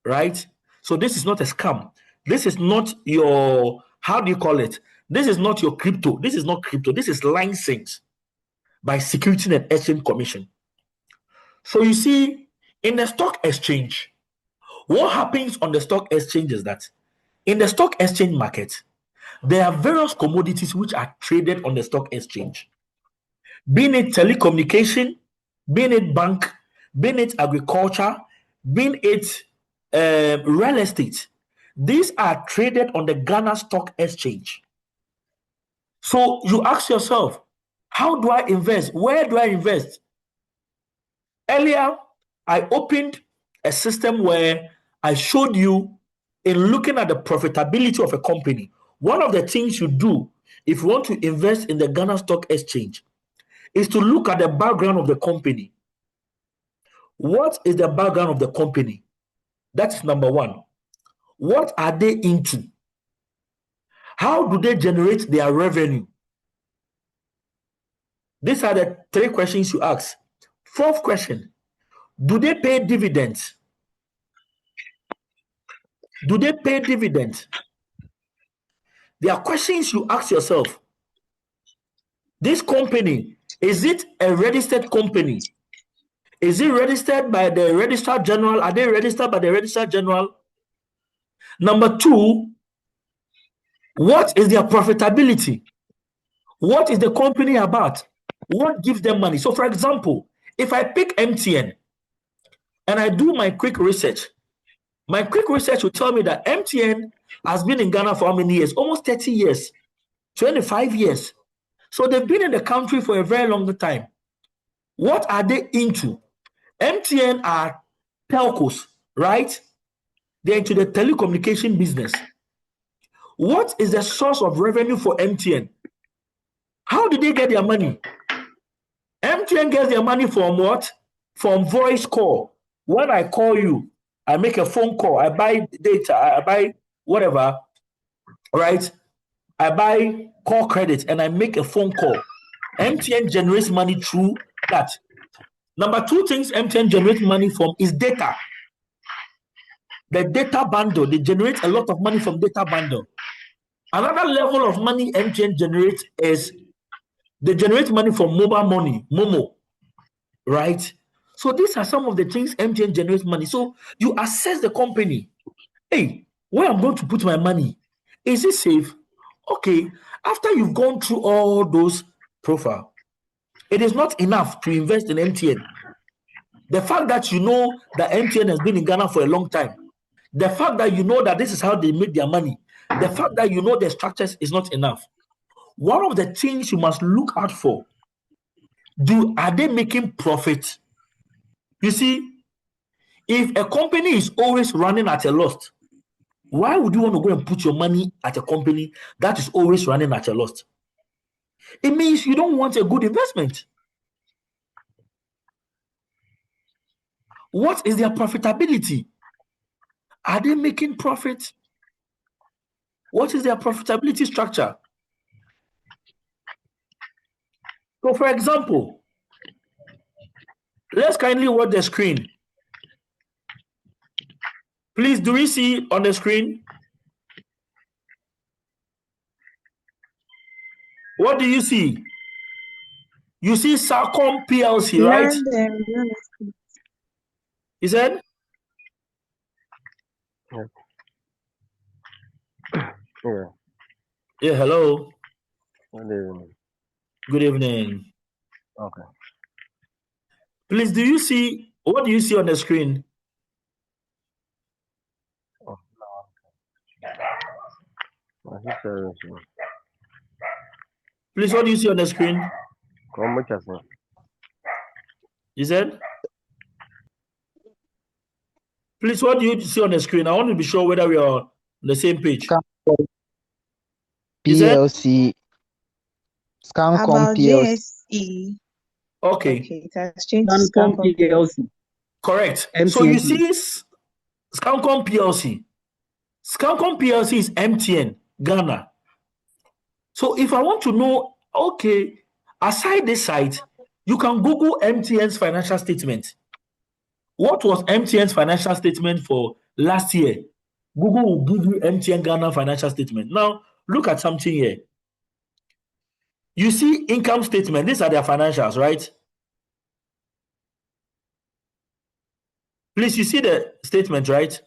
A: right? So this is not a scam. This is not your, how do you call it? This is not your crypto. This is not crypto. This is licensed by Security and Exchange Commission. So you see, in the stock exchange, what happens on the stock exchange is that in the stock exchange market, there are various commodities which are traded on the stock exchange. Being it telecommunication, being it bank, being it agriculture, being it real estate. These are traded on the Ghana Stock Exchange. So you ask yourself, how do I invest? Where do I invest? Earlier, I opened a system where I showed you, in looking at the profitability of a company, one of the things you do if you want to invest in the Ghana Stock Exchange is to look at the background of the company. What is the background of the company? That's number 1. What are they into? How do they generate their revenue? These are the 3 questions you ask. 4th question, do they pay dividends? Do they pay dividends? There are questions you ask yourself. This company, is it a registered company? Is it registered by the Registrar General? Are they registered by the Registrar General? Number 2, what is their profitability? What is the company about? What gives them money? So, for example, if I pick MTN and I do my quick research will tell me that MTN has been in Ghana for how many years? Almost 30 years, 25 years. So they've been in the country for a very long time. What are they into? MTN are telcos, right? They're into the telecommunication business. What is the source of revenue for MTN? How did they get their money? MTN gets their money from what? From voice call. When I call you, I make a phone call, I buy data, I buy whatever, right? I buy call credit and I make a phone call. MTN generates money through that. Number 2 things MTN generates money from is data. The data bundle, they generate a lot of money from data bundle. Another level of money MTN generates is they generate money from mobile money, Momo, right? So these are some of the things MTN generates money. So you assess the company. Hey, where I'm going to put my money? Is it safe? Okay, after you've gone through all those profiles, it is not enough to invest in MTN. The fact that you know that MTN has been in Ghana for a long time, the fact that you know that this is how they make their money, the fact that you know the structures is not enough. One of the things you must look out for Are they making profit? You see, if a company is always running at a loss, why would you want to go and put your money at a company that is always running at a loss? It means you don't want a good investment. What is their profitability? Are they making profit? What is their profitability structure? So, for example, let's kindly watch the screen. Please, do we see on the screen? What do you see? You see Sarcom PLC, right?
C: Land and real estate.
A: You said?
E: Yeah.
A: Yeah, hello.
E: Good evening.
A: Good evening.
E: Okay.
A: Please, what do you see on the screen?
E: Oh, no.
A: Please, what do you see on the screen?
E: How much is it?
A: You said? Please, what do you see on the screen? I want to be sure whether we are on the same page. You said?
F: PLC, Scancom
C: About
F: PLC.
C: JSE.
A: Okay,
C: Okay, it has changed to
D: Scancom
C: Scancom.
D: PLC.
A: correct.
D: MTN.
A: So you see Scancom PLC. Scancom PLC is MTN, Ghana. So if I want to know, okay, aside this site, you can Google MTN's financial statement. What was MTN's financial statement for last year? Google will give you MTN Ghana financial statement. Now, look at something here. You see income statement. These are their financials, right? Please, you see the statement, right?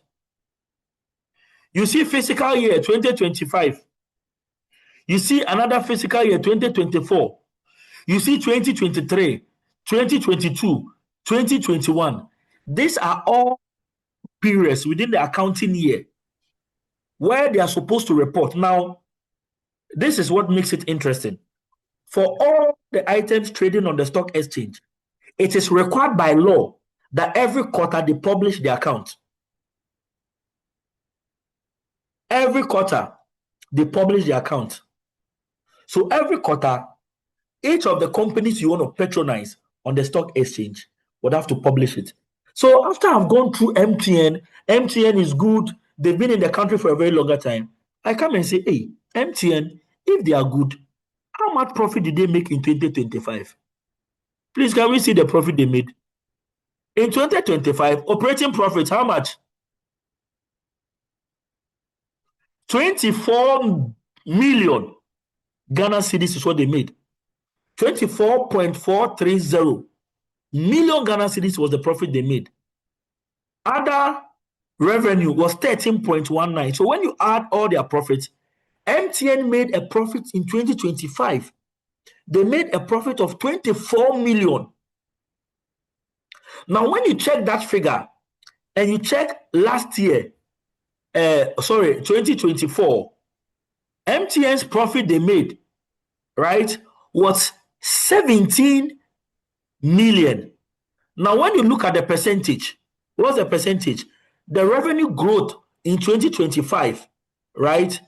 A: You see fiscal year 2025. You see another fiscal year 2024. You see 2023, 2022, 2021. These are all periods within the accounting year where they are supposed to report. Now, this is what makes it interesting. For all the items trading on the stock exchange, it is required by law that every quarter they publish the account. Every quarter they publish the account. So every quarter, each of the companies you want to patronize on the stock exchange would have to publish it. So after I've gone through MTN, MTN is good. They've been in the country for a very longer time. I come and say, hey, MTN, if they are good, how much profit did they make in 2025? Please, can we see the profit they made? In 2025, operating profit, how much? 24 million Ghana cedis is what they made. 24.430 million Ghana cedis was the profit they made. Other revenue was 13.19. So when you add all their profits, MTN made a profit in 2025. They made a profit of 24 million. Now, when you check that figure and you check last year, 2024, MTN's profit they made, right, was 17 million. Now, when you look at the percentage, what's the percentage? The revenue growth in 2025, right,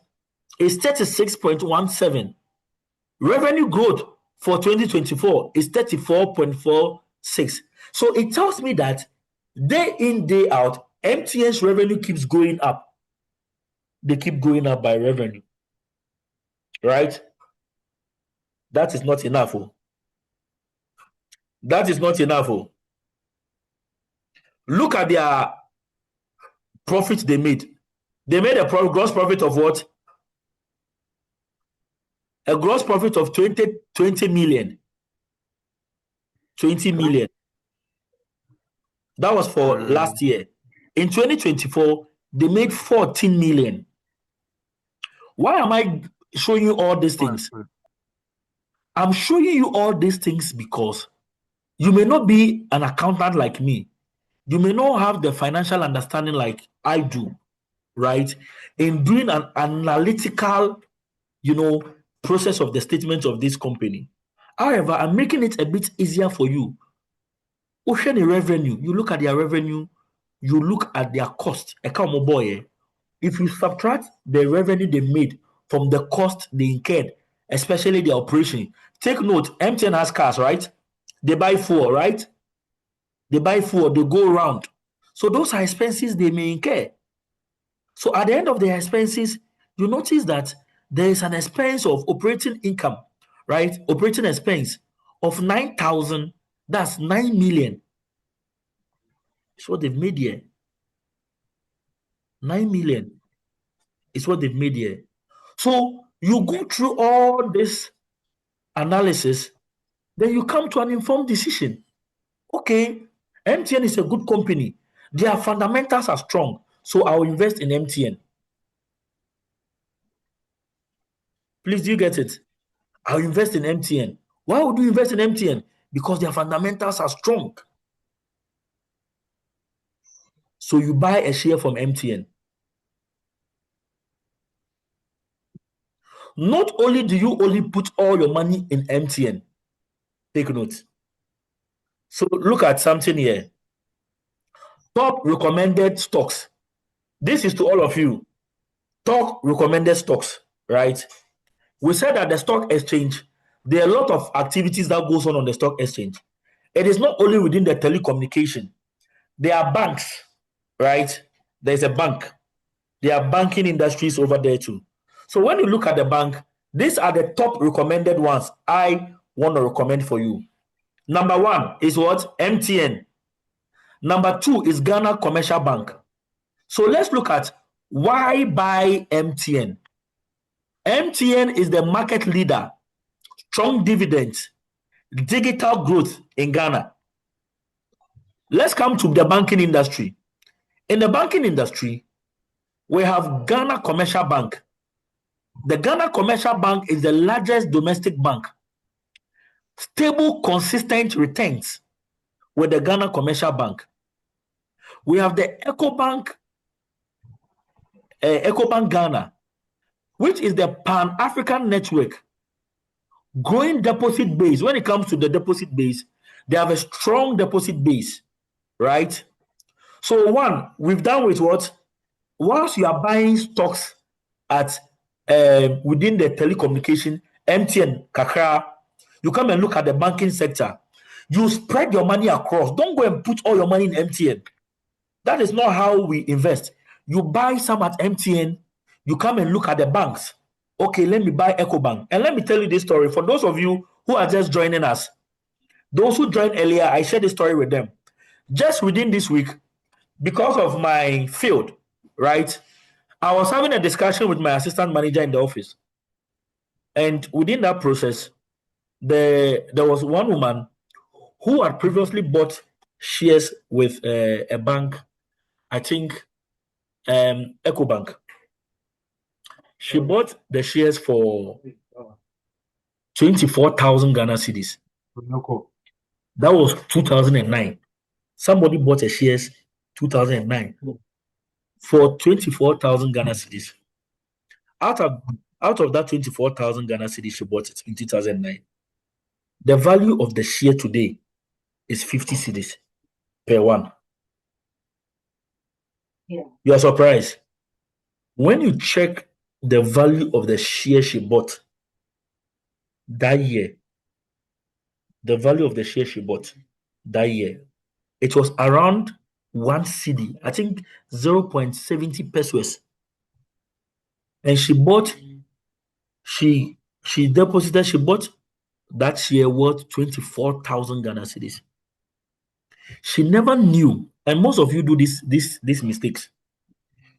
A: is 36.17. Revenue growth for 2024 is 34.46. So it tells me that day in, day out, MTN's revenue keeps going up. They keep going up by revenue, right? That is not enough. That is not enough. Look at their profit they made. They made a gross profit of what? A gross profit of 20 million. 20 million. That was for last year. In 2024, they made 14 million. Why am I showing you all these things? I'm showing you all these things because you may not be an accountant like me. You may not have the financial understanding like I do, right? In doing an analytical, process of the statements of this company. However, I'm making it a bit easier for you. Ocean revenue, you look at their revenue, you look at their cost. If you subtract the revenue they made from the cost they incurred, especially the operation, take note, MTN has cars, right? They buy fuel, right? They buy fuel, they go around. So those are expenses they may incur. So at the end of the expenses, you notice that there is an expense of operating income, right? Operating expense of 9,000, that's 9 million. It's what they've made here. 9 million is what they've made here. So you go through all this analysis, then you come to an informed decision. Okay, MTN is a good company. Their fundamentals are strong. So I'll invest in MTN. Please, do you get it? I'll invest in MTN. Why would you invest in MTN? Because their fundamentals are strong. So you buy a share from MTN. Not only do you only put all your money in MTN, take note. So look at something here. Top recommended stocks. This is to all of you. Top recommended stocks, right? We said that the stock exchange, there are a lot of activities that goes on the stock exchange. It is not only within the telecommunication. There are banks, right? There's a bank. There are banking industries over there too. So when you look at the bank, these are the top recommended ones I want to recommend for you. Number 1 is what? MTN. Number 2 is Ghana Commercial Bank. So let's look at why buy MTN. MTN is the market leader, strong dividends, digital growth in Ghana. Let's come to the banking industry. In the banking industry, we have Ghana Commercial Bank. The Ghana Commercial Bank is the largest domestic bank. Stable, consistent returns with the Ghana Commercial Bank. We have the EcoBank Ghana, which is the Pan-African network, growing deposit base. When it comes to the deposit base, they have a strong deposit base, right? So one, we've done with what? Once you are buying stocks at within the telecommunication, MTN, Kakra, you come and look at the banking sector. You spread your money across. Don't go and put all your money in MTN. That is not how we invest. You buy some at MTN, you come and look at the banks. Okay, let me buy EcoBank. And let me tell you this story. For those of you who are just joining us, those who joined earlier, I shared this story with them. Just within this week, because of my field, right, I was having a discussion with my assistant manager in the office. And within that process, there was one woman who had previously bought shares with a bank, I think EcoBank. She bought the shares for 24,000 Ghana cedis. That was 2009. Somebody bought a shares 2009 for 24,000 Ghana cedis. Out of that 24,000 Ghana cedis, she bought it in 2009. The value of the share today is 50 cedis per one. Yeah. You are surprised. When you check the value of the share she bought that year, the value of the share she bought that year, it was around 1 cedi, I think 0.70 pesos. And she bought, she deposited, she bought that share worth 24,000 Ghana cedis. She never knew, and most of you do these mistakes.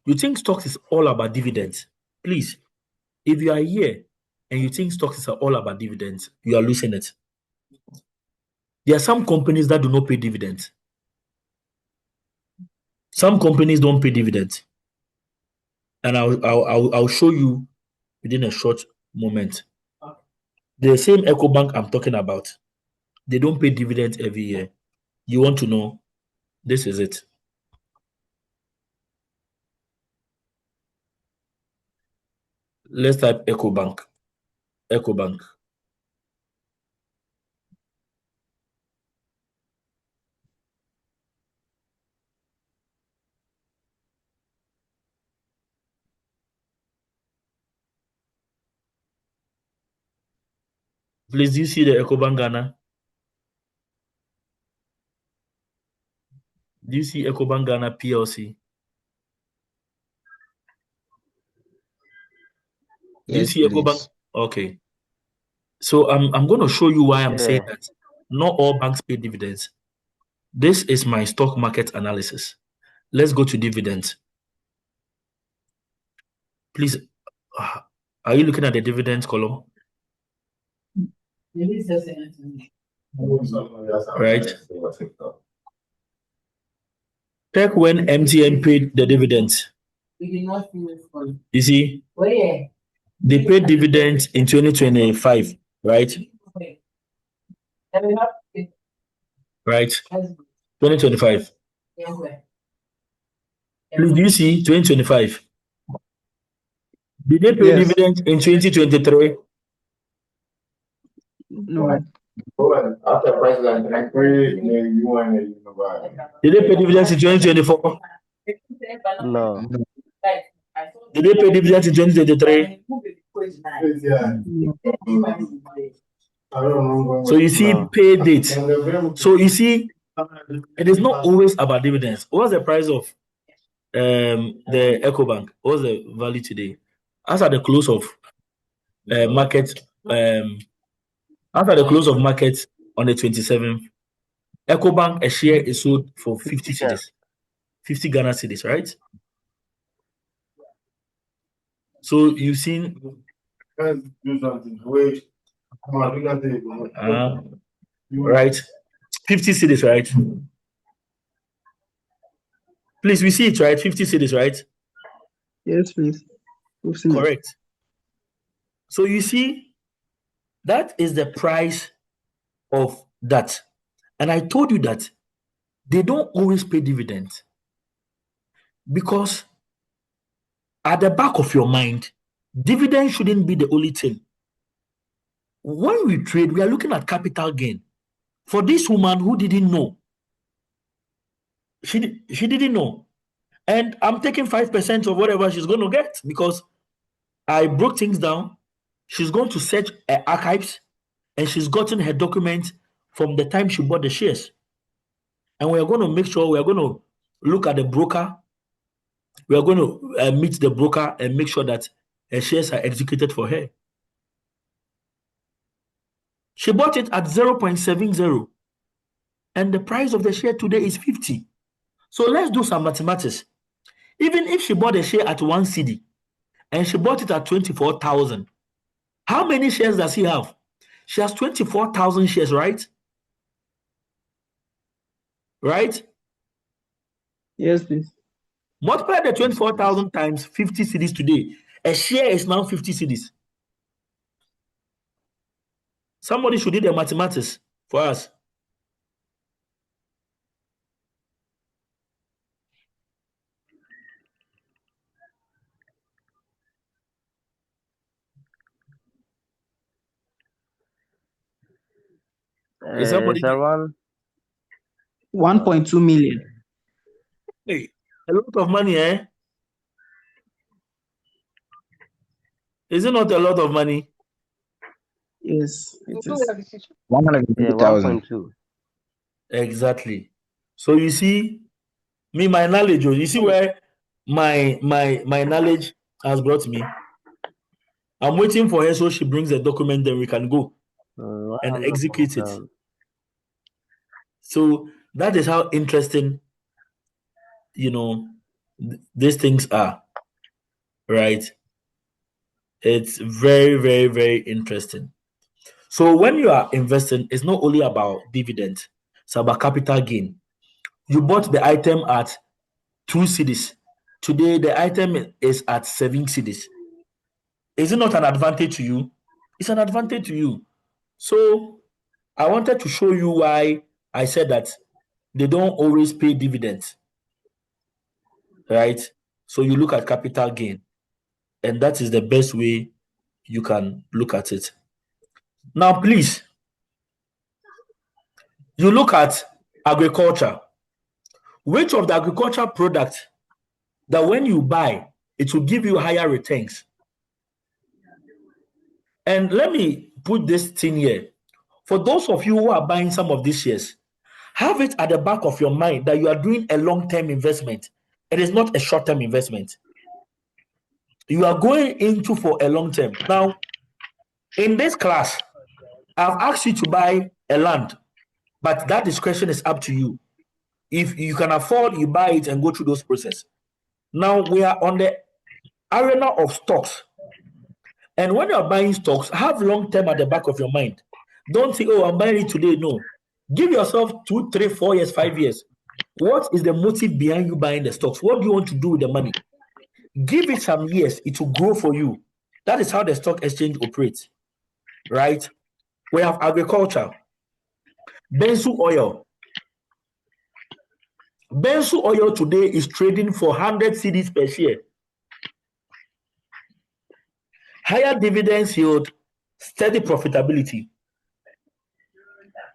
A: You think stocks is all about dividends. Please, if you are here and you think stocks is all about dividends, you are losing it. There are some companies that do not pay dividends. Some companies don't pay dividends. And I'll show you within a short moment. The same EcoBank I'm talking about, they don't pay dividends every year. You want to know? This is it. Let's type EcoBank. EcoBank. Please, do you see the EcoBank Ghana? Do you see EcoBank Ghana PLC? Do you
F: Yes,
A: see EcoBank?
F: please.
A: Okay. So I'm going to show you why I'm saying
E: Yeah.
A: that not all banks pay dividends. This is my stock market analysis. Let's go to dividends. Please, are you looking at the dividends column? Right. Check when MTN paid the dividends. You see, they paid dividends in 2025, right? Right. 2025. Please, do you see 2025? Did they pay
D: Yes.
A: dividends in 2023?
D: No.
A: Did they pay dividends in 2024?
E: No.
A: Did they pay dividends in 2023? So you see,
E: No.
A: pay date. So you see, it is not always about dividends. What's the price of the EcoBank? What's the value today? As at the close of market, after the close of market on the 27th, EcoBank, a share is sold for 50
E: Yeah.
A: cedis, 50 Ghana cedis, right? So you've seen right, 50 cedis, right? Please, we see it, right? 50 cedis, right?
D: Yes, please. We've seen it.
A: Correct. So you see, that is the price of that. And I told you that they don't always pay dividends because at the back of your mind, dividend shouldn't be the only thing. When we trade, we are looking at capital gain. For this woman who didn't know, she didn't know. And I'm taking 5% of whatever she's going to get because I broke things down. She's going to search her archives and she's gotten her documents from the time she bought the shares. And we are going to make sure we are going to look at the broker. We are going to meet the broker and make sure that her shares are executed for her. She bought it at 0.70 and the price of the share today is 50. So let's do some mathematics. Even if she bought a share at 1 cedi and she bought it at 24,000, how many shares does she have? She has 24,000 shares, right? Right?
D: Yes, please.
A: Multiply the 24,000 times 50 cedis today. A share is now 50 cedis. Somebody should do the mathematics for us. Is somebody
E: It's around
D: 1.2 million.
A: Hey, a lot of money, eh? Is it not a lot of money?
D: Yes, it is.
F: 150,000.
E: 1.2.
A: Exactly. So you see, my knowledge, you see where my knowledge has brought me. I'm waiting for her so she brings the document, then we can go and execute it.
E: 100%.
A: So that is how interesting, these things are, right? It's very, very, very interesting. So when you are investing, it's not only about dividend, it's about capital gain. You bought the item at 2 cedis. Today, the item is at 7 cedis. Is it not an advantage to you? It's an advantage to you. So I wanted to show you why I said that they don't always pay dividends, right? So you look at capital gain, and that is the best way you can look at it. Now, please, you look at agriculture. Which of the agricultural products that when you buy, it will give you higher returns? And let me put this thing here. For those of you who are buying some of these shares, have it at the back of your mind that you are doing a long-term investment. It is not a short-term investment. You are going into for a long term. Now, in this class, I've asked you to buy a land, but that discretion is up to you. If you can afford, you buy it and go through those processes. Now, we are on the arena of stocks. And when you are buying stocks, have long term at the back of your mind. Don't say, oh, I'm buying it today. No. Give yourself 2, 3, 4 years, 5 years. What is the motive behind you buying the stocks? What do you want to do with the money? Give it some years, it will grow for you. That is how the stock exchange operates, right? We have agriculture, Bensu oil. Bensu oil today is trading for 100 cedis per share. Higher dividends yield, steady profitability.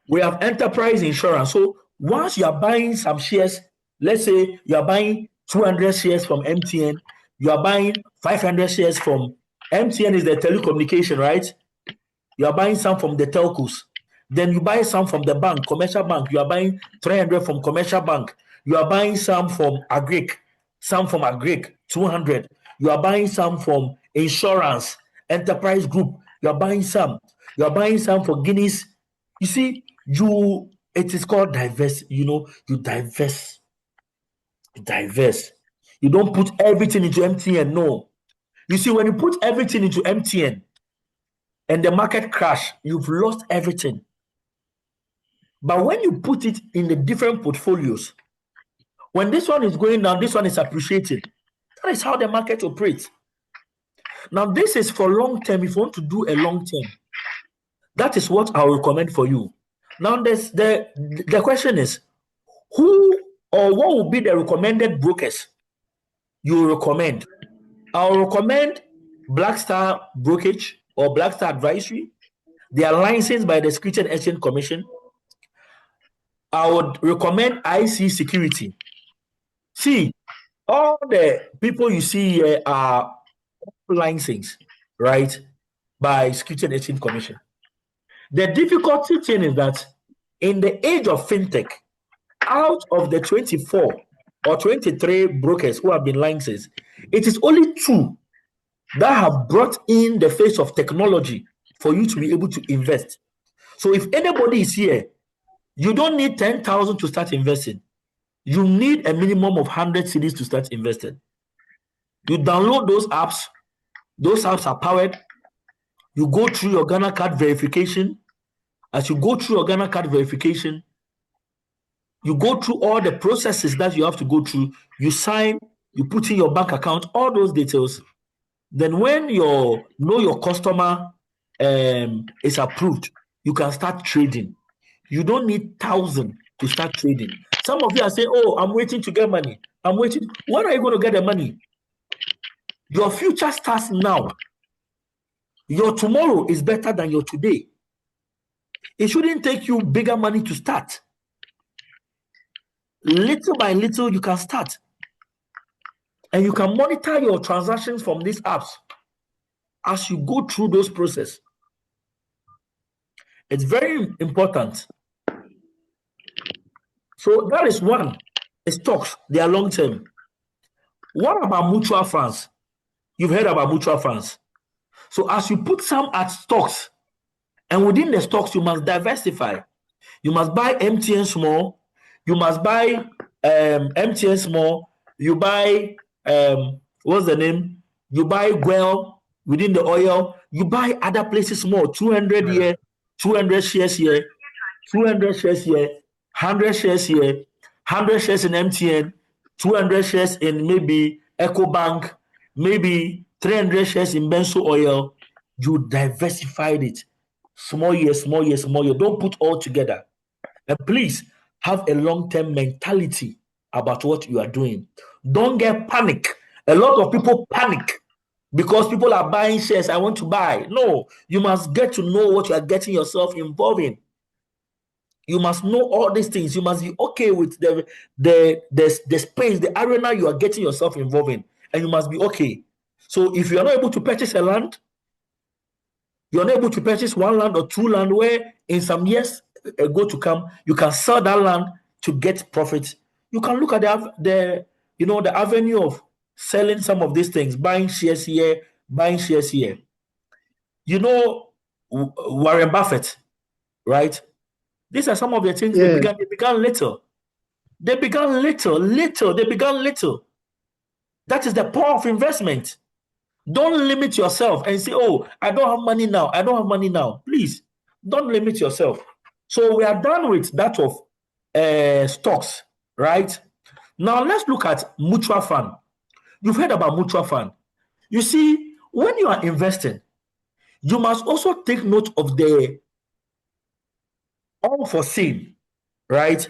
A: We have enterprise insurance. So once you are buying some shares, let's say you are buying 200 shares from MTN, you are buying 500 shares from MTN is the telecommunication, right? You are buying some from the telcos. Then you buy some from the bank, commercial bank. You are buying 300 from commercial bank. You are buying some from Agric, 200. You are buying some from insurance, enterprise group. You are buying some. You are buying some for Guinness. You see, it is called diverse. You diverse. Diverse. You don't put everything into MTN. No. You see, when you put everything into MTN and the market crash, you've lost everything. But when you put it in the different portfolios, when this one is going down, this one is appreciating. That is how the market operates. Now, this is for long term. If you want to do a long term, that is what I will recommend for you. Now, the question is, who or what will be the recommended brokers you recommend? I'll recommend Black Star Brokerage or Black Star Advisory. They are licensed by the Securities and Exchange Commission. I would recommend IC Security. See, all the people you see here are licensed, right, by Securities and Exchange Commission. The difficulty thing is that in the age of fintech, out of the 24 or 23 brokers who have been licensed, it is only 2 that have brought in the face of technology for you to be able to invest. So if anybody is here, you don't need 10,000 to start investing. You need a minimum of 100 cedis to start investing. You download those apps. Those apps are powered. You go through your Ghana card verification. As you go through your Ghana card verification, you go through all the processes that you have to go through. You sign, you put in your bank account, all those details. Then when your customer is approved, you can start trading. You don't need 1,000 to start trading. Some of you are saying, oh, I'm waiting to get money. I'm waiting. When are you going to get the money? Your future starts now. Your tomorrow is better than your today. It shouldn't take you bigger money to start. Little by little, you can start. And you can monitor your transactions from these apps as you go through those processes. It's very important. So that is one. Stocks, they are long term. What about mutual funds? You've heard about mutual funds. So as you put some at stocks, and within the stocks, you must diversify. You must buy MTN small. You must buy MTN small. You buy, what's the name? You buy Guel within the oil. You buy other places small, 200 here, 200 shares here, 200 shares here, 100 shares here, 100 shares in MTN, 200 shares in maybe EcoBank, maybe 300 shares in Bensu Oil. You diversified it. Small year, small year, small year. Don't put all together. And please have a long-term mentality about what you are doing. Don't get panic. A lot of people panic because people are buying shares. I want to buy. No, you must get to know what you are getting yourself involved in. You must know all these things. You must be okay with the space, the arena you are getting yourself involved in. And you must be okay. So if you are not able to purchase a land, You're not able to purchase one land or two land where in some years ago to come, you can sell that land to get profit. You can look at the avenue of selling some of these things, buying shares here, buying shares here. You know, Warren Buffett, right? These are some of the things
D: Yeah.
A: they began little. They began little. They began little. That is the power of investment. Don't limit yourself and say, oh, I don't have money now. I don't have money now. Please, don't limit yourself. So we are done with that of stocks, right? Now let's look at mutual fund. You've heard about mutual fund. You see, when you are investing, you must also take note of the unforeseen, right?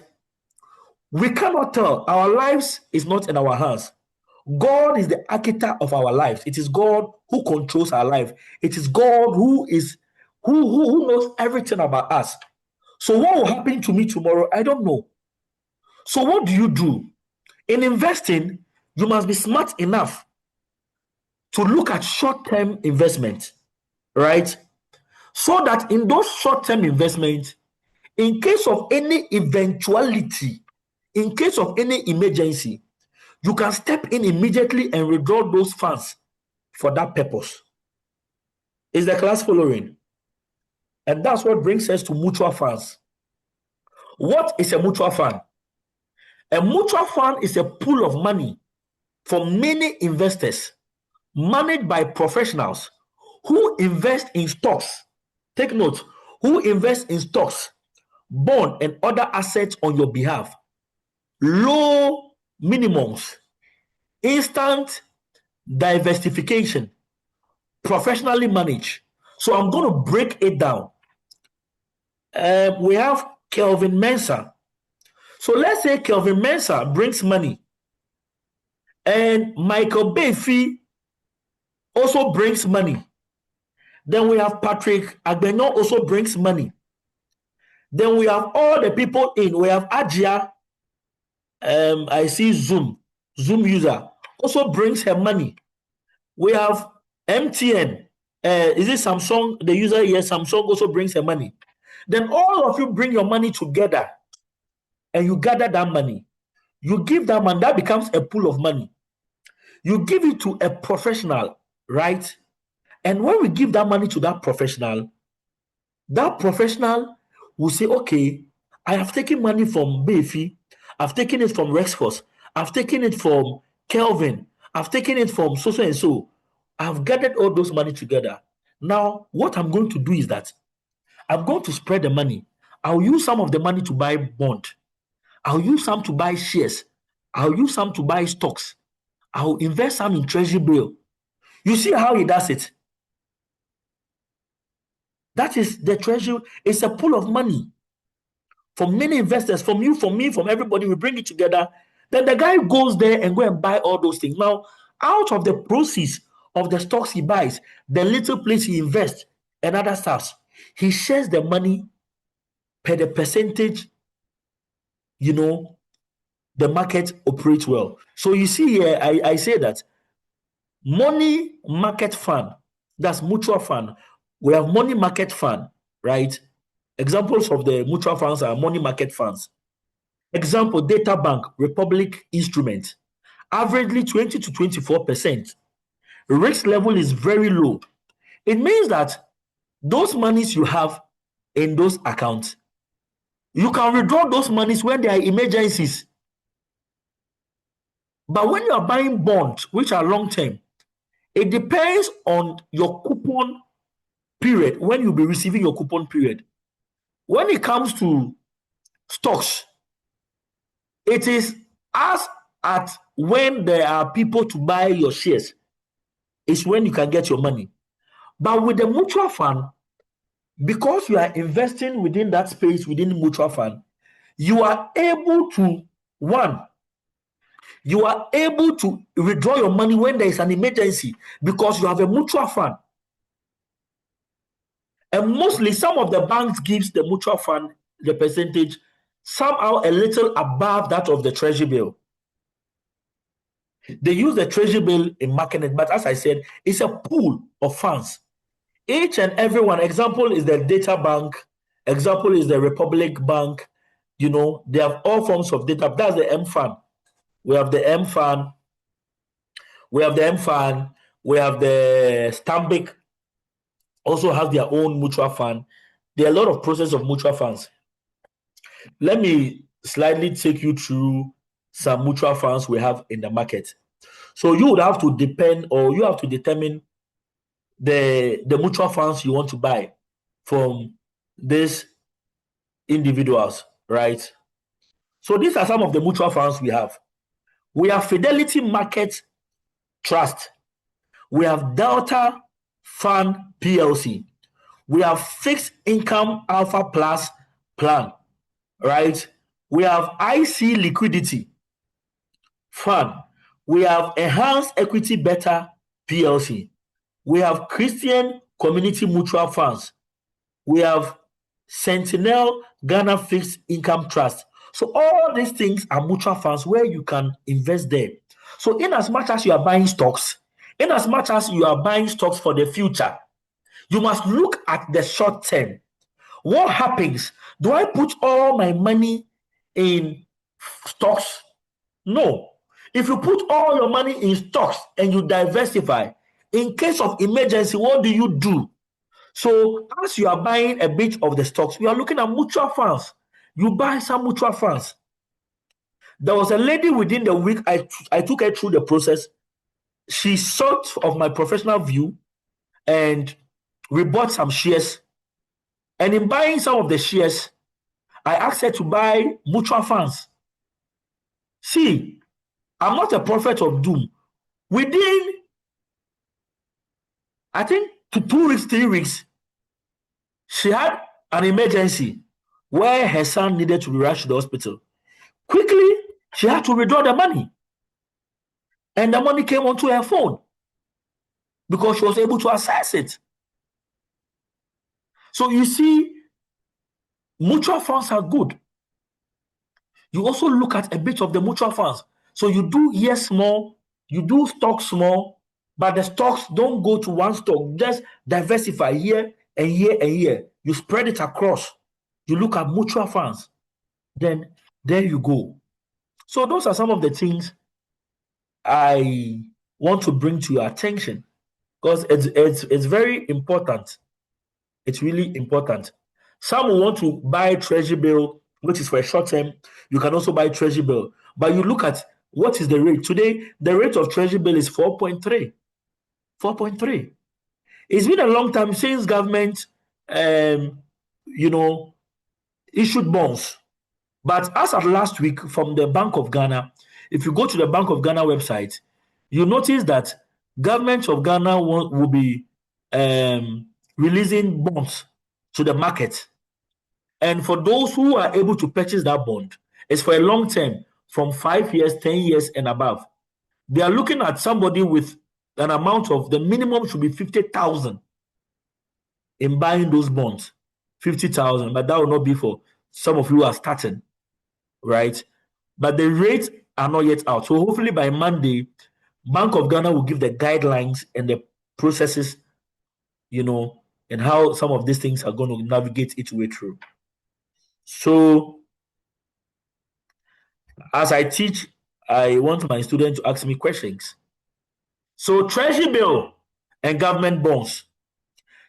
A: We cannot tell. Our lives is not in our hands. God is the architect of our lives. It is God who controls our life. It is God who knows everything about us. So what will happen to me tomorrow? I don't know. So what do? In investing, you must be smart enough to look at short-term investment, right? So that in those short-term investments, in case of any eventuality, in case of any emergency, you can step in immediately and withdraw those funds for that purpose. Is the class following? And that's what brings us to mutual funds. What is a mutual fund? A mutual fund is a pool of money for many investors managed by professionals who invest in stocks. Take note, who invest in stocks, bond, and other assets on your behalf. Low minimums, instant diversification, professionally managed. So I'm going to break it down. We have Kelvin Mensah. So let's say Kelvin Mensah brings money and Michael Bayfi also brings money. Then we have Patrick Agbenor also brings money. Then we have all the people in. We have Ajia. I see Zoom user also brings her money. We have MTN. Is it Samsung? The user here, Samsung also brings her money. Then all of you bring your money together and you gather that money. You give that money, that becomes a pool of money. You give it to a professional, right? And when we give that money to that professional will say, okay, I have taken money from Bayfi, I've taken it from Rexford, I've taken it from Kelvin, I've taken it from so and so. I've gathered all those money together. Now, what I'm going to do is that I'm going to spread the money. I'll use some of the money to buy bond. I'll use some to buy shares. I'll use some to buy stocks. I'll invest some in treasury bill. You see how he does it? That is the treasury. It's a pool of money. From many investors, from you, from me, from everybody, we bring it together. Then the guy goes there and go and buy all those things. Now, out of the proceeds of the stocks he buys, the little place he invests and other stuff, he shares the money per the percentage, the market operates well. So you see here, I say that money market fund, that's mutual fund. We have money market fund, right? Examples of the mutual funds are money market funds. Example, Data Bank, Republic Instrument, averagely 20 to 24%. Risk level is very low. It means that those monies you have in those accounts, you can withdraw those monies when there are emergencies. But when you are buying bonds, which are long-term, it depends on your coupon period, when you'll be receiving your coupon period. When it comes to stocks, it is as at when there are people to buy your shares, is when you can get your money. But with the mutual fund, because you are investing within that space, within the mutual fund, you are able to, you are able to withdraw your money when there is an emergency because you have a mutual fund. And mostly some of the banks gives the mutual fund the percentage somehow a little above that of the treasury bill. They use the treasury bill in marketing, but as I said, it's a pool of funds. Each and every one, example is the Data Bank, example is the Republic Bank. You know, they have all forms of data. That's the MFAN. We have the MFAN. We have the MFAN. We have the Stanbic. Also has their own mutual fund. There are a lot of process of mutual funds. Let me slightly take you through some mutual funds we have in the market. So you would have to depend, or you have to determine the mutual funds you want to buy from these individuals, right? So these are some of the mutual funds we have. We have Fidelity Market Trust. We have Delta Fund PLC. We have Fixed Income Alpha Plus Plan, right? We have IC Liquidity Fund. We have Enhanced Equity Beta PLC. We have Christian Community Mutual Funds. We have Sentinel Ghana Fixed Income Trust. So all these things are mutual funds where you can invest there. So in as much as you are buying stocks, in as much as you are buying stocks for the future, you must look at the short term. What happens? Do I put all my money in stocks? No. If you put all your money in stocks and you diversify, in case of emergency, what do you do? So as you are buying a bit of the stocks, you are looking at mutual funds. You buy some mutual funds. There was a lady within the week, I took her through the process. She sought of my professional view and we bought some shares. And in buying some of the shares, I asked her to buy mutual funds. See, I'm not a prophet of doom. Within, I think, 2 weeks, 3 weeks, she had an emergency where her son needed to be rushed to the hospital. Quickly, she had to withdraw the money. And the money came onto her phone because she was able to access it. So you see, mutual funds are good. You also look at a bit of the mutual funds. So you do here small, you do stock small, but the stocks don't go to one stock. Just diversify here and here and here. You spread it across. You look at mutual funds. Then there you go. So those are some of the things I want to bring to your attention because it's very important. It's really important. Some will want to buy treasury bill, which is for a short term. You can also buy treasury bill. But you look at what is the rate. Today, the rate of treasury bill is 4.3. 4.3. It's been a long time since government, issued bonds. But as of last week from the Bank of Ghana, if you go to the Bank of Ghana website, you notice that government of Ghana will be releasing bonds to the market. And for those who are able to purchase that bond, it's for a long term, from 5 years, 10 years and above. They are looking at somebody with an amount of, the minimum should be 50,000 in buying those bonds. 50,000, but that will not be for some of you who are starting, right? But the rates are not yet out. So hopefully by Monday, Bank of Ghana will give the guidelines and the processes, and how some of these things are going to navigate its way through. So as I teach, I want my students to ask me questions. So treasury bill and government bonds,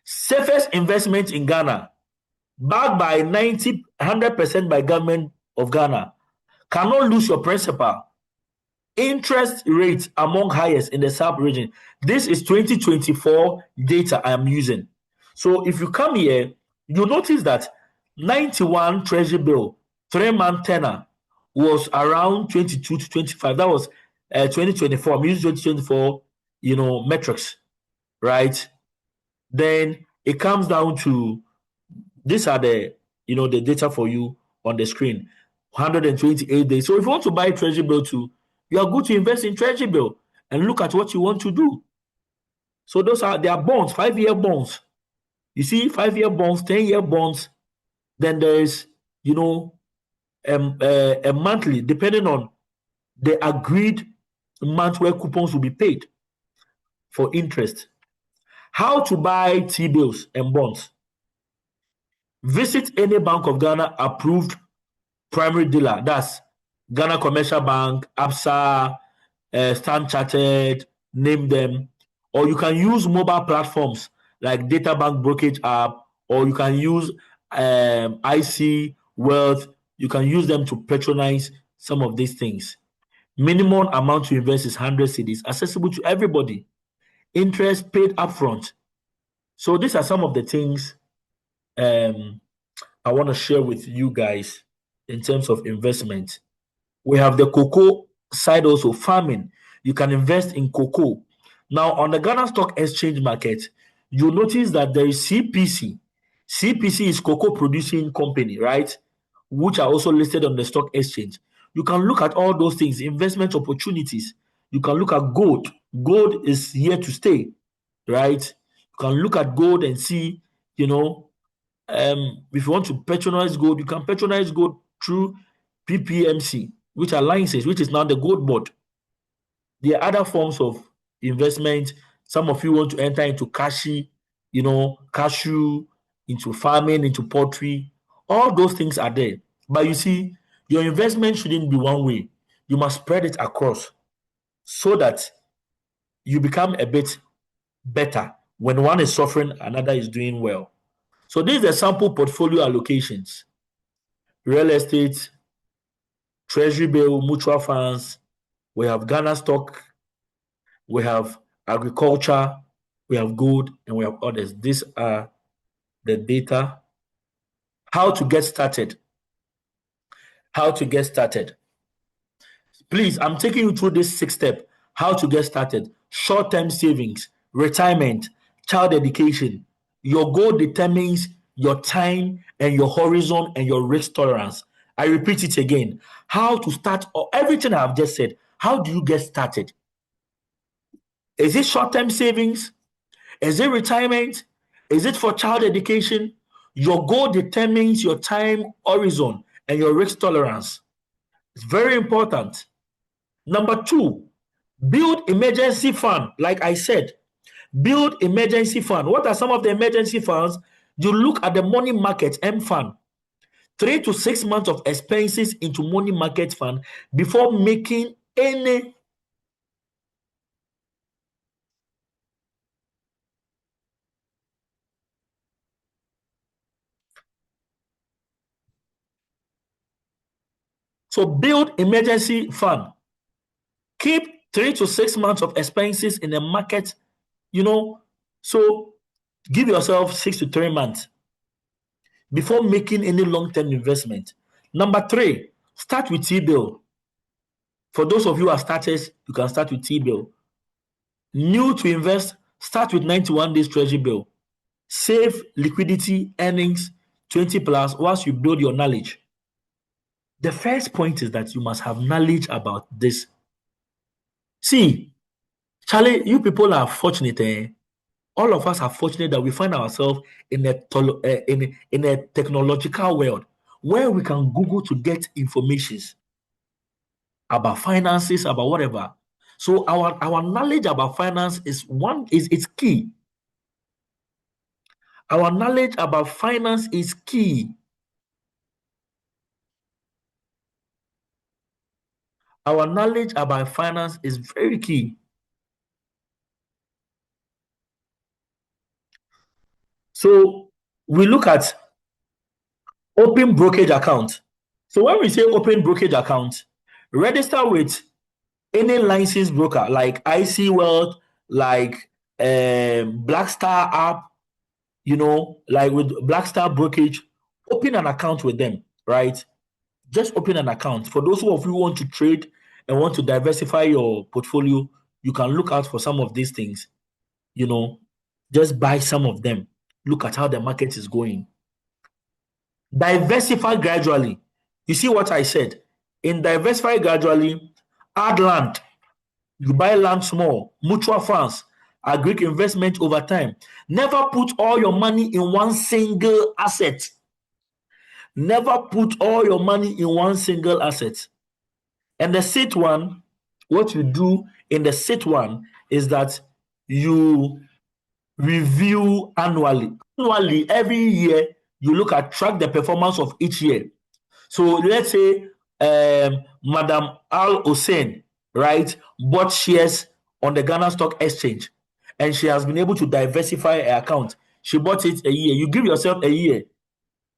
A: safest investment in Ghana, backed by 100% by government of Ghana, cannot lose your principal. Interest rates among highest in the sub-region. This is 2024 data I am using. So if you come here, you notice that 91 treasury bill, 3-month tenor was around 22 to 25. That was 2024. I'm using 2024, metrics, right? Then it comes down to, these are the, the data for you on the screen, 128 days. So if you want to buy a treasury bill too, you are good to invest in treasury bill and look at what you want to do. So they are bonds, 5-year bonds. You see, 5-year bonds, 10-year bonds. Then there is, a monthly, depending on the agreed month where coupons will be paid for interest. How to buy T-bills and bonds. Visit any Bank of Ghana approved primary dealer. That's Ghana Commercial Bank, ABSA, Standard Chartered, name them. Or you can use mobile platforms like Data Bank Brokerage app, or you can use IC Wealth. You can use them to patronize some of these things. Minimum amount to invest is 100 cedis, accessible to everybody. Interest paid upfront. So these are some of the things I want to share with you guys in terms of investment. We have the cocoa side also, farming. You can invest in cocoa. Now, on the Ghana Stock Exchange market, you notice that there is CPC. CPC is cocoa producing company, right? Which are also listed on the stock exchange. You can look at all those things, investment opportunities. You can look at gold. Gold is here to stay, right? You can look at gold and see, if you want to patronize gold, you can patronize gold through PPMC, which alliances, which is now the gold board. There are other forms of investment. Some of you want to enter into cashew, into farming, into poultry. All those things are there. But you see, your investment shouldn't be one way. You must spread it across so that you become a bit better. When one is suffering, another is doing well. So these are sample portfolio allocations. Real estate, treasury bill, mutual funds. We have Ghana stock. We have agriculture. We have gold, and we have others. These are the data. How to get started. How to get started. Please, I'm taking you through this 6 steps. How to get started. Short-term savings, retirement, child education. Your goal determines your time and your horizon and your risk tolerance. I repeat it again. How to start, or everything I've just said. How do you get started? Is it short-term savings? Is it retirement? Is it for child education? Your goal determines your time horizon and your risk tolerance. It's very important. Number 2, build emergency fund. Like I said, build emergency fund. What are some of the emergency funds? You look at the money market M fund. 3 to 6 months of expenses into money market fund before making any So build emergency fund. Keep 3 to 6 months of expenses in the market, so give yourself 6 to 3 months before making any long-term investment. Number 3, start with T-bill. For those of you who are starters, you can start with T-bill. New to invest, start with 91 days treasury bill. Save liquidity, earnings, 20 plus once you build your knowledge. The first point is that you must have knowledge about this. See, Charlie, you people are fortunate. All of us are fortunate that we find ourselves in a technological world where we can Google to get information about finances, about whatever. So our knowledge about finance is it's key. Our knowledge about finance is key. Our knowledge about finance is very key. So we look at open brokerage account. So when we say open brokerage account, register with any licensed broker like IC Wealth, like Blackstar app, like with Blackstar brokerage. Open an account with them, right? Just open an account. For those of you who want to trade and want to diversify your portfolio, you can look out for some of these things. Just buy some of them. Look at how the market is going. Diversify gradually. You see what I said? In diversify gradually, add land. You buy land small, mutual funds, agri investment over time. Never put all your money in one single asset. Never put all your money in one single asset. And the sit one, what you do in the sit one is that you review annually. Annually, every year, you look at track the performance of each year. So let's say Madam Al Hussein, right, bought shares on the Ghana Stock Exchange, and she has been able to diversify her account. She bought it a year. You give yourself a year.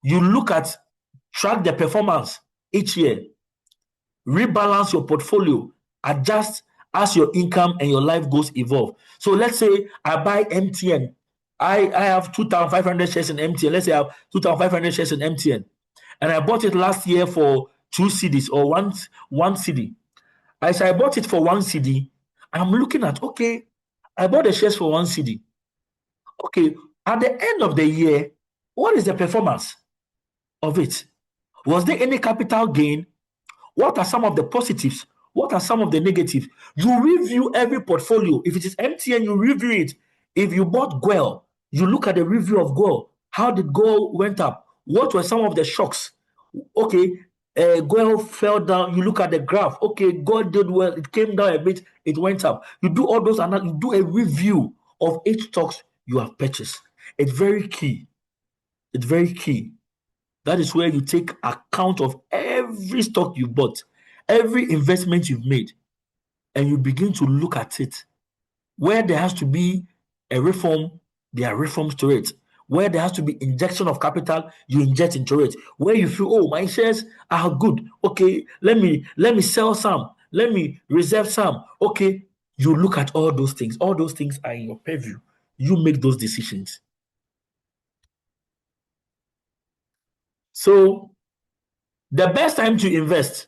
A: You look at, track the performance each year, rebalance your portfolio, adjust as your income and your life goals evolve. So let's say I buy MTN. I have 2,500 shares in MTN. Let's say I have 2,500 shares in MTN. And I bought it last year for 2 cedis or one cedi. As I bought it for 1 cedi, I'm looking at, okay, I bought the shares for 1 cedi. Okay, at the end of the year, what is the performance of it? Was there any capital gain? What are some of the positives? What are some of the negatives? You review every portfolio. If it is MTN, you review it. If you bought GOIL, you look at the review of GOIL. How did GOIL went up? What were some of the shocks? Okay, GOIL fell down. You look at the graph. Okay, GOIL did well. It came down a bit. It went up. You do all those, and you do a review of each stocks you have purchased. It's very key. It's very key. That is where you take account of every stock you bought, every investment you've made, and you begin to look at it. Where there has to be a reform, there are reforms to it. Where there has to be injection of capital, you inject into it. Where you feel, oh, my shares are good. Okay, let me sell some. Let me reserve some. Okay, you look at all those things. All those things are in your purview. You make those decisions. So the best time to invest,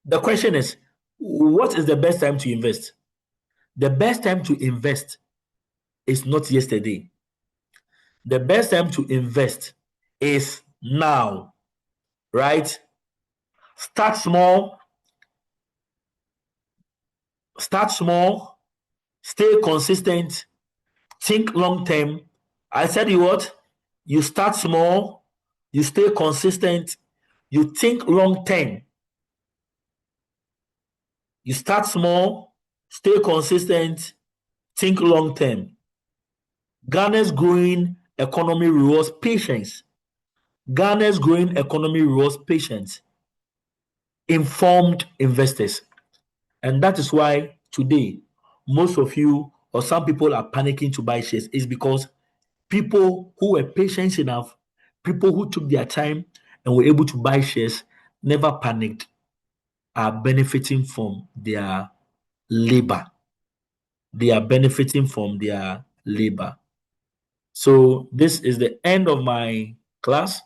A: the question is, what is the best time to invest? The best time to invest is not yesterday. The best time to invest is now, right? Start small. Start small. Stay consistent. Think long term. I said you what? You start small. You stay consistent. You think long term. You start small, stay consistent, think long term. Ghana's growing economy rewards patience. Ghana's growing economy rewards patience. Informed investors. And that is why today, most of you or some people are panicking to buy shares. Is because people who were patient enough, people who took their time and were able to buy shares, never panicked, are benefiting from their labor. They are benefiting from their labor. So this is the end of my class.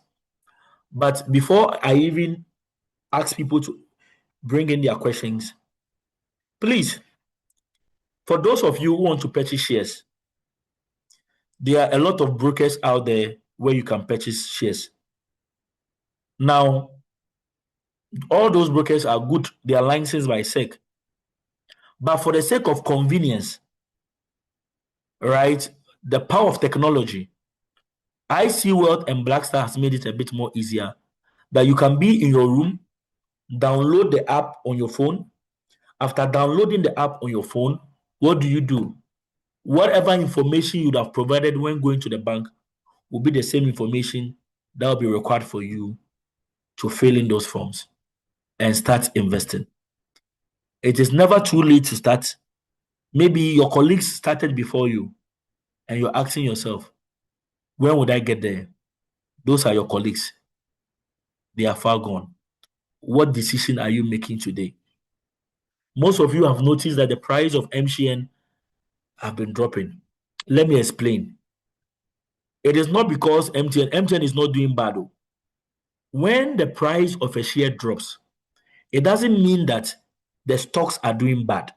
A: But before I even ask people to bring in their questions, please, for those of you who want to purchase shares, there are a lot of brokers out there where you can purchase shares. Now, all those brokers are good. They are licensed by SEC. But for the sake of convenience, right, the power of technology, IC Wealth and Blackstar has made it a bit more easier that you can be in your room, download the app on your phone. After downloading the app on your phone, what do? Whatever information you'd have provided when going to the bank will be the same information that will be required for you to fill in those forms and start investing. It is never too late to start. Maybe your colleagues started before you and you're asking yourself, when would I get there? Those are your colleagues. They are far gone. What decision are you making today? Most of you have noticed that the price of MTN have been dropping. Let me explain. It is not because MTN is not doing bad. When the price of a share drops, it doesn't mean that the stocks are doing bad.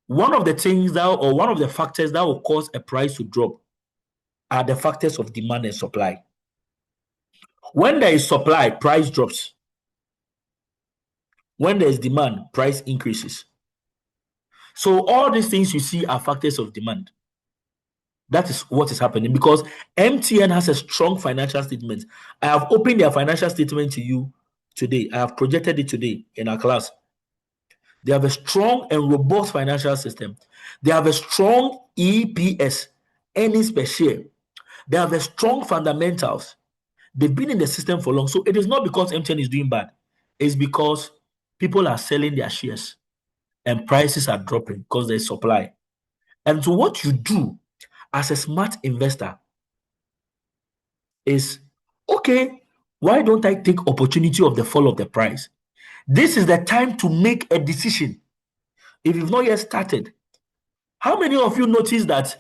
A: One of the things that, or one of the factors that will cause a price to drop are the factors of demand and supply. When there is supply, price drops. When there is demand, price increases. So all these things you see are factors of demand. That is what is happening because MTN has a strong financial statement. I have opened their financial statement to you today. I have projected it today in our class. They have a strong and robust financial system. They have a strong EPS, earnings per share. They have a strong fundamentals. They've been in the system for long. So it is not because MTN is doing bad. It's because people are selling their shares and prices are dropping because there's supply. And so what you do as a smart investor is, okay, why don't I take opportunity of the fall of the price? This is the time to make a decision. If you've not yet started, how many of you notice that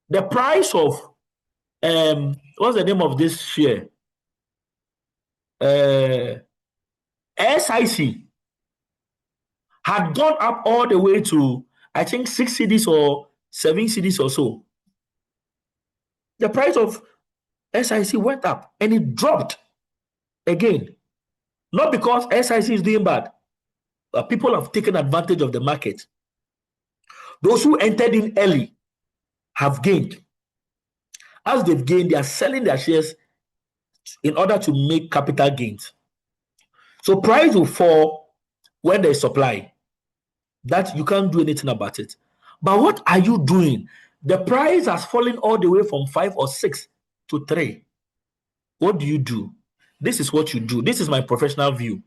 A: the price of what's the name of this share? SIC had gone up all the way to, I think, 6 cedis or 7 cedis or so. The price of SIC went up and it dropped again. Not because SIC is doing bad, but people have taken advantage of the market. Those who entered in early have gained. As they've gained, they are selling their shares in order to make capital gains. So price will fall when there's supply. That you can't do anything about it. But what are you doing? The price has fallen all the way from 5 or 6 to 3. What do you do? This is what you do. This is my professional view.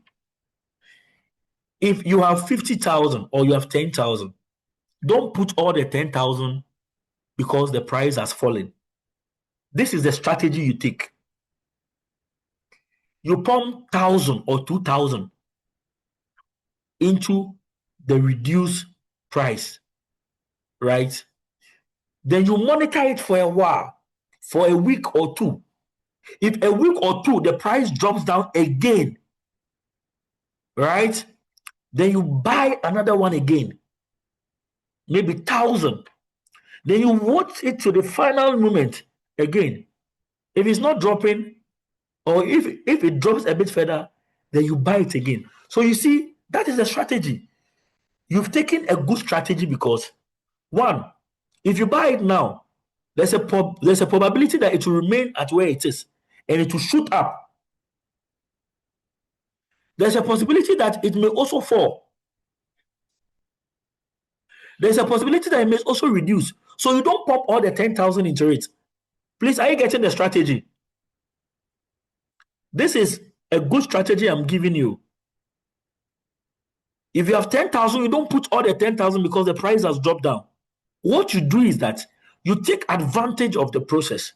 A: If you have 50,000 or you have 10,000, don't put all the 10,000 because the price has fallen. This is the strategy you take. You pump 1,000 or 2,000 into the reduced price, right? Then you monitor it for a while, for a week or two. If a week or two the price drops down again, right? Then you buy another one again, maybe 1,000. Then you watch it to the final moment again. If it's not dropping, or if it drops a bit further, then you buy it again. So you see, that is the strategy. You've taken a good strategy because, one, if you buy it now, there's a probability that it will remain at where it is and it will shoot up. There's a possibility that it may also fall. There's a possibility that it may also reduce. So you don't pump all the 10,000 into it. Please, are you getting the strategy? This is a good strategy I'm giving you. If you have 10,000, you don't put all the 10,000 because the price has dropped down. What you do is that you take advantage of the process.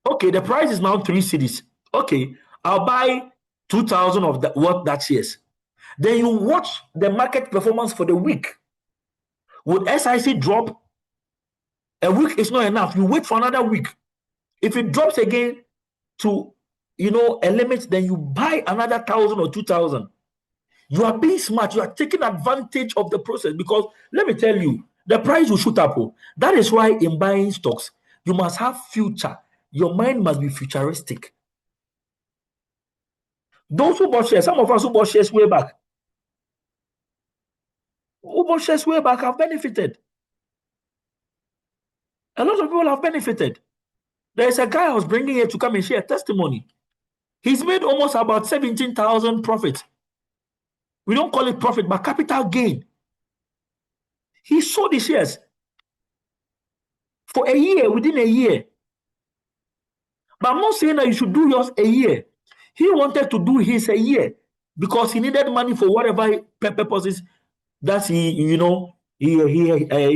A: Okay, the price is now 3 cedis. Okay, I'll buy 2,000 of what that shares. Then you watch the market performance for the week. Would SIC drop? A week is not enough. You wait for another week. If it drops again to a limit, then you buy another 1,000 or 2,000. You are being smart. You are taking advantage of the process because let me tell you, the price will shoot up. That is why in buying stocks, you must have future. Your mind must be futuristic. Those who bought shares, some of us who bought shares way back, have benefited. A lot of people have benefited. There's a guy I was bringing here to come and share testimony. He's made almost about 17,000 profit. We don't call it profit, but capital gain. He sold the shares for a year, within a year. But I'm not saying that you should do yours a year. He wanted to do his a year because he needed money for whatever purposes that he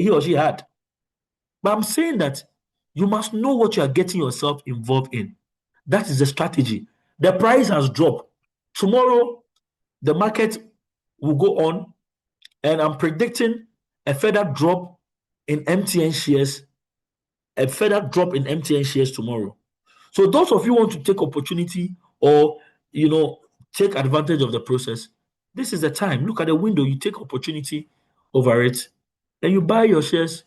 A: or she had. But I'm saying that you must know what you are getting yourself involved in. That is the strategy. The price has dropped. Tomorrow, the market will go on, and I'm predicting a further drop in MTN shares, tomorrow. So those of you who want to take opportunity or take advantage of the process, this is the time. Look at the window, you take opportunity over it, and you buy your shares,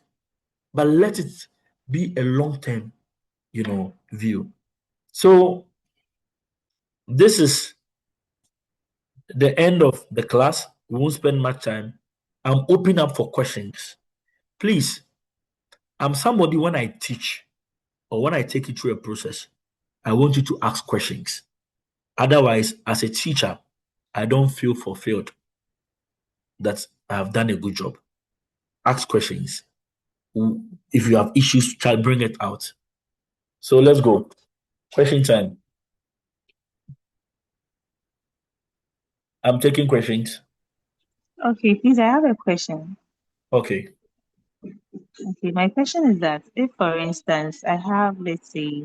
A: but let it be a long-term, view. So this is the end of the class. We won't spend much time. I'm open up for questions. Please, I'm somebody when I teach or when I take you through a process, I want you to ask questions. Otherwise, as a teacher, I don't feel fulfilled that I have done a good job. Ask questions. If you have issues, try bring it out. So let's go. Question time. I'm taking questions.
C: Okay, please, I have a question.
A: Okay.
C: Okay, my question is that if, for instance, I have, let's say,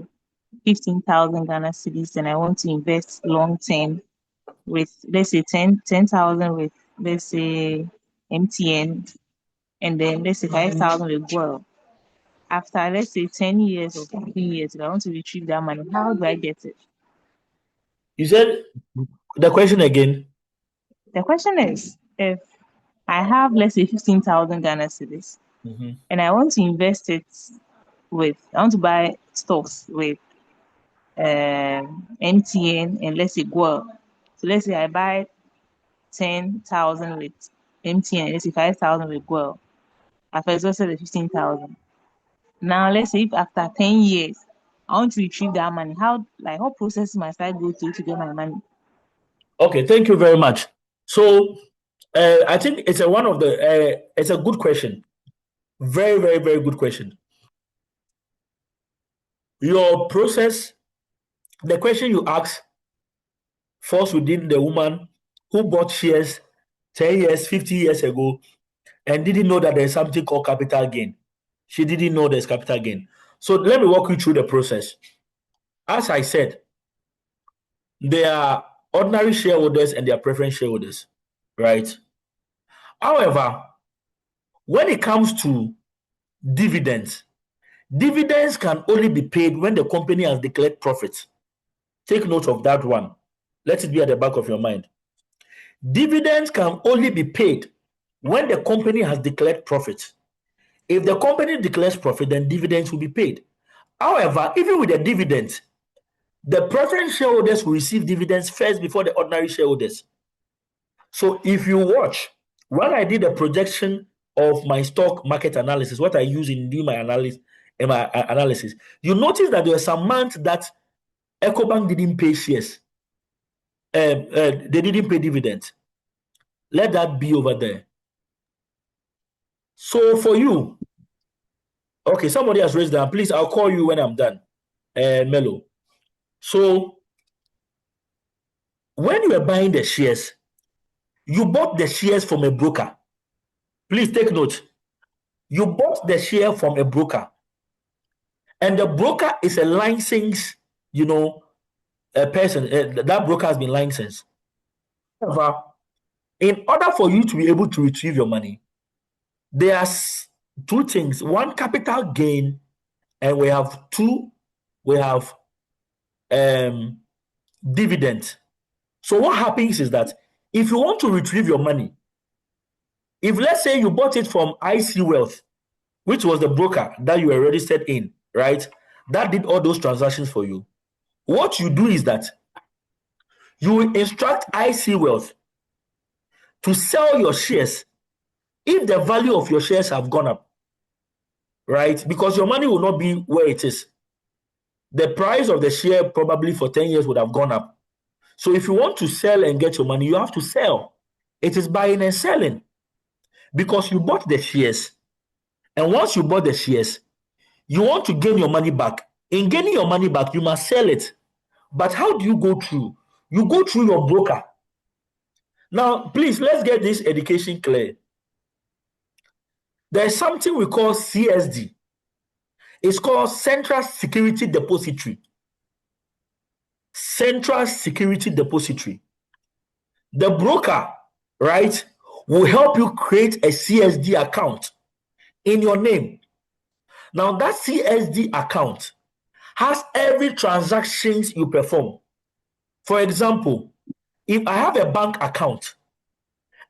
C: 15,000 Ghana cedis and I want to invest long term with, let's say, 10,000 with, let's say, MTN, and then let's say 5,000 with Guel. After, let's say, 10 years or 15 years, if I want to retrieve that money, how do I get it?
A: You said the question again.
C: The question is, if I have, let's say, 15,000 Ghana cedis, and I want to invest it I want to buy stocks with MTN and let's say Guel. So let's say I buy 10,000 with MTN, let's say 5,000 with Guel. I've exhausted the 15,000. Now let's say if after 10 years I want to retrieve that money, what process must I go through to get my money?
A: Okay, thank you very much. So I think it's it's a good question. Very, very, very good question. Your process, the question you ask falls within the woman who bought shares 10 years, 50 years ago and didn't know that there's something called capital gain. She didn't know there's capital gain. So let me walk you through the process. As I said, there are ordinary shareholders and there are preference shareholders, right? However, when it comes to dividends can only be paid when the company has declared profits. Take note of that one. Let it be at the back of your mind. Dividends can only be paid when the company has declared profit. If the company declares profit, then dividends will be paid. However, even with the dividends, the preference shareholders will receive dividends first before the ordinary shareholders. So if you watch, when I did a projection of my stock market analysis, what I use in doing my analysis, you notice that there was some months that Ecobank didn't pay shares. They didn't pay dividends. Let that be over there. So for you, okay, somebody has raised that. Please, I'll call you when I'm done. Melo. So when you were buying the shares, you bought the shares from a broker. Please take note. You bought the share from a broker. And the broker is a licensed, a person. That broker has been licensed. However, in order for you to be able to retrieve your money, there are two things. One, capital gain, and we have dividend. So what happens is that if you want to retrieve your money, if let's say you bought it from IC Wealth, which was the broker that you were registered in, right? That did all those transactions for you. What you do is that you will instruct IC Wealth to sell your shares if the value of your shares have gone up, right? Because your money will not be where it is. The price of the share probably for 10 years would have gone up. So if you want to sell and get your money, you have to sell. It is buying and selling because you bought the shares. And once you bought the shares, you want to gain your money back. In gaining your money back, you must sell it. But how do you go through? You go through your broker. Now, please, let's get this education clear. There's something we call CSD. It's called Central Security Depository. Central Security Depository. The broker, right, will help you create a CSD account in your name. Now, that CSD account has every transactions you perform. For example, if I have a bank account,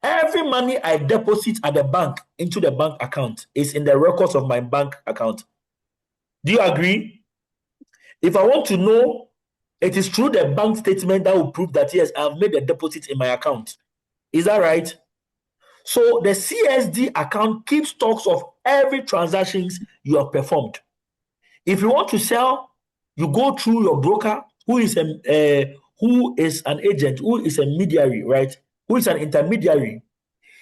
A: every money I deposit at the bank into the bank account is in the records of my bank account. Do you agree? If I want to know, it is through the bank statement that will prove that, yes, I've made a deposit in my account. Is that right? So the CSD account keeps stocks of every transactions you have performed. If you want to sell, you go through your broker, who is an agent, who is a mediary, right? Who is an intermediary.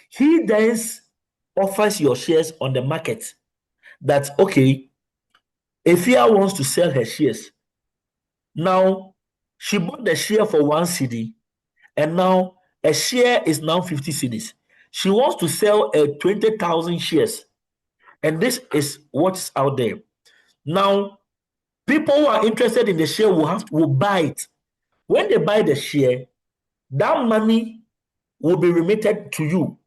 A: He then offers your shares on the market. that, okay, Efia wants to sell her shares. Now, she bought the share for 1 cedi, and now a share is now 50 cedis. She wants to sell 20,000 shares, and this is what's out there. Now, people who are interested in the share will buy it. When they buy the share, that money will be remitted to you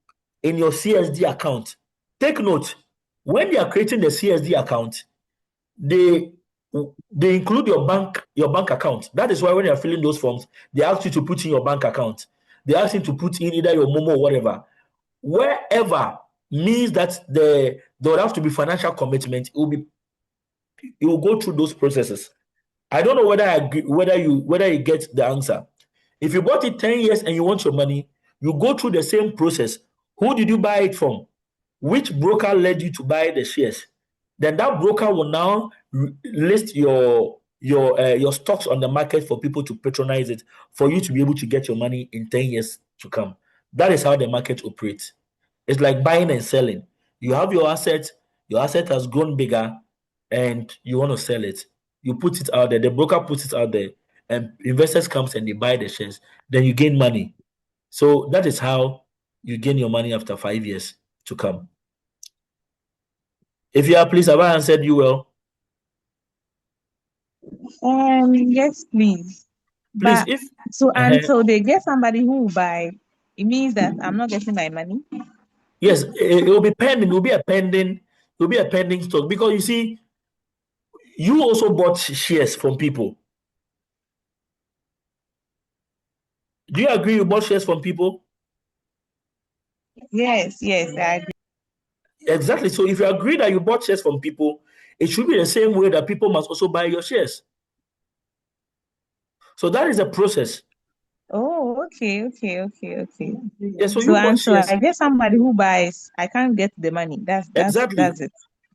A: in your CSD account. Take note, when they are creating the CSD account, they include your bank account. That is why when you are filling those forms, they ask you to put in your bank account. They ask you to put in either your Momo or whatever. Wherever means that there will have to be financial commitment. It will go through those processes. I don't know whether you get the answer. If you bought it 10 years and you want your money, you go through the same process. Who did you buy it from? Which broker led you to buy the shares? Then that broker will now list your stocks on the market for people to patronize it, for you to be able to get your money in 10 years to come. That is how the market operates. It's like buying and selling. You have your asset has grown bigger, and you want to sell it. You put it out there, the broker puts it out there, and investors comes and they buy the shares. Then you gain money. So that is how you gain your money after 5 years to come. If you are, please, have I answered you well?
C: Yes, please.
A: Please,
C: But until they get somebody who will buy, it means that I'm not getting my money.
A: Yes, it will be pending. It will be a pending stock, because you see, you also bought shares from people. Do you agree you bought shares from people?
C: Yes, I agree.
A: Exactly. So if you agree that you bought shares from people, it should be the same way that people must also buy your shares. So that is a process.
C: Oh, okay.
A: Yeah, so
C: So
A: you bought shares.
C: I get somebody who buys, I can't get the money. That's it.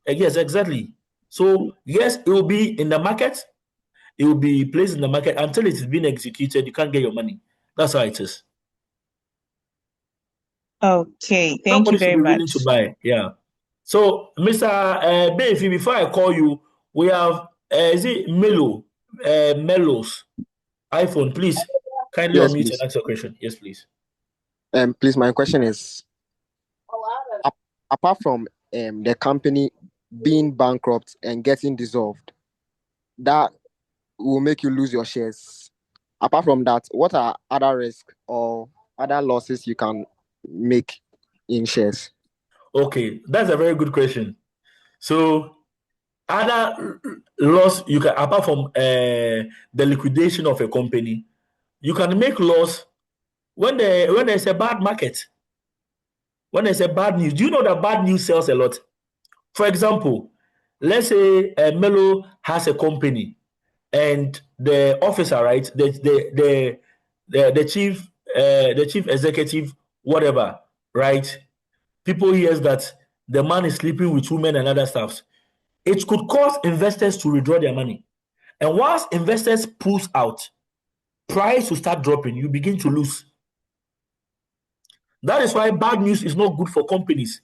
A: Yes, exactly. So yes, it will be in the market. It will be placed in the market until it's been executed. You can't get your money. That's how it is.
C: Okay, thank
A: Somebody
C: you very
A: should be
C: much.
A: willing to buy. Yeah. So, Mr. Befi, before I call you, we have is it Melos iPhone? Please kindly
G: Yes,
A: unmute
G: please.
A: and ask your question. Yes, please.
G: Please, my question is, apart from the company being bankrupt and getting dissolved, that will make you lose your shares. Apart from that, what are other risks or other losses you can make in shares?
A: Okay, that's a very good question. So, other loss you can, apart from the liquidation of a company, you can make loss when there's a bad market. When there's a bad news, do you know that bad news sells a lot? For example, let's say Melo has a company, and the officer, right, the chief executive, whatever, right? People hears that the man is sleeping with women and other stuff. It could cause investors to withdraw their money, and once investors pulls out, price will start dropping. You begin to lose. That is why bad news is not good for companies,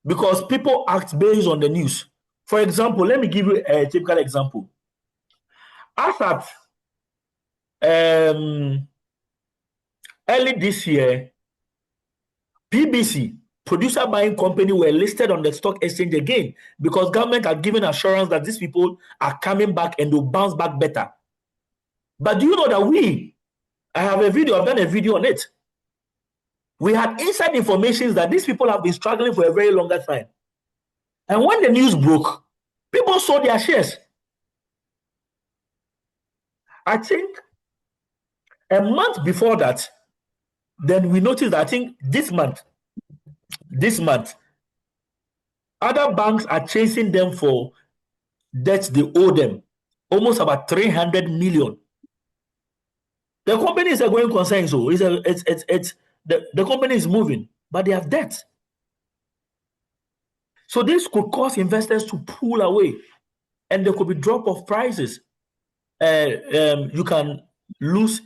A: because people act based on the news. For example, let me give you a typical example. As at early this year, PBC, producer buying company, were listed on the stock exchange again because government had given assurance that these people are coming back and will bounce back better. But do you know that I've done a video on it. We had inside information that these people have been struggling for a very longer time. And when the news broke, people sold their shares. I think a month before that, then we noticed that I think this month, other banks are chasing them for debts they owe them, almost about 300 million. The company is a going concern, so the company is moving, but they have debt. So this could cause investors to pull away, and there could be drop of prices. You can lose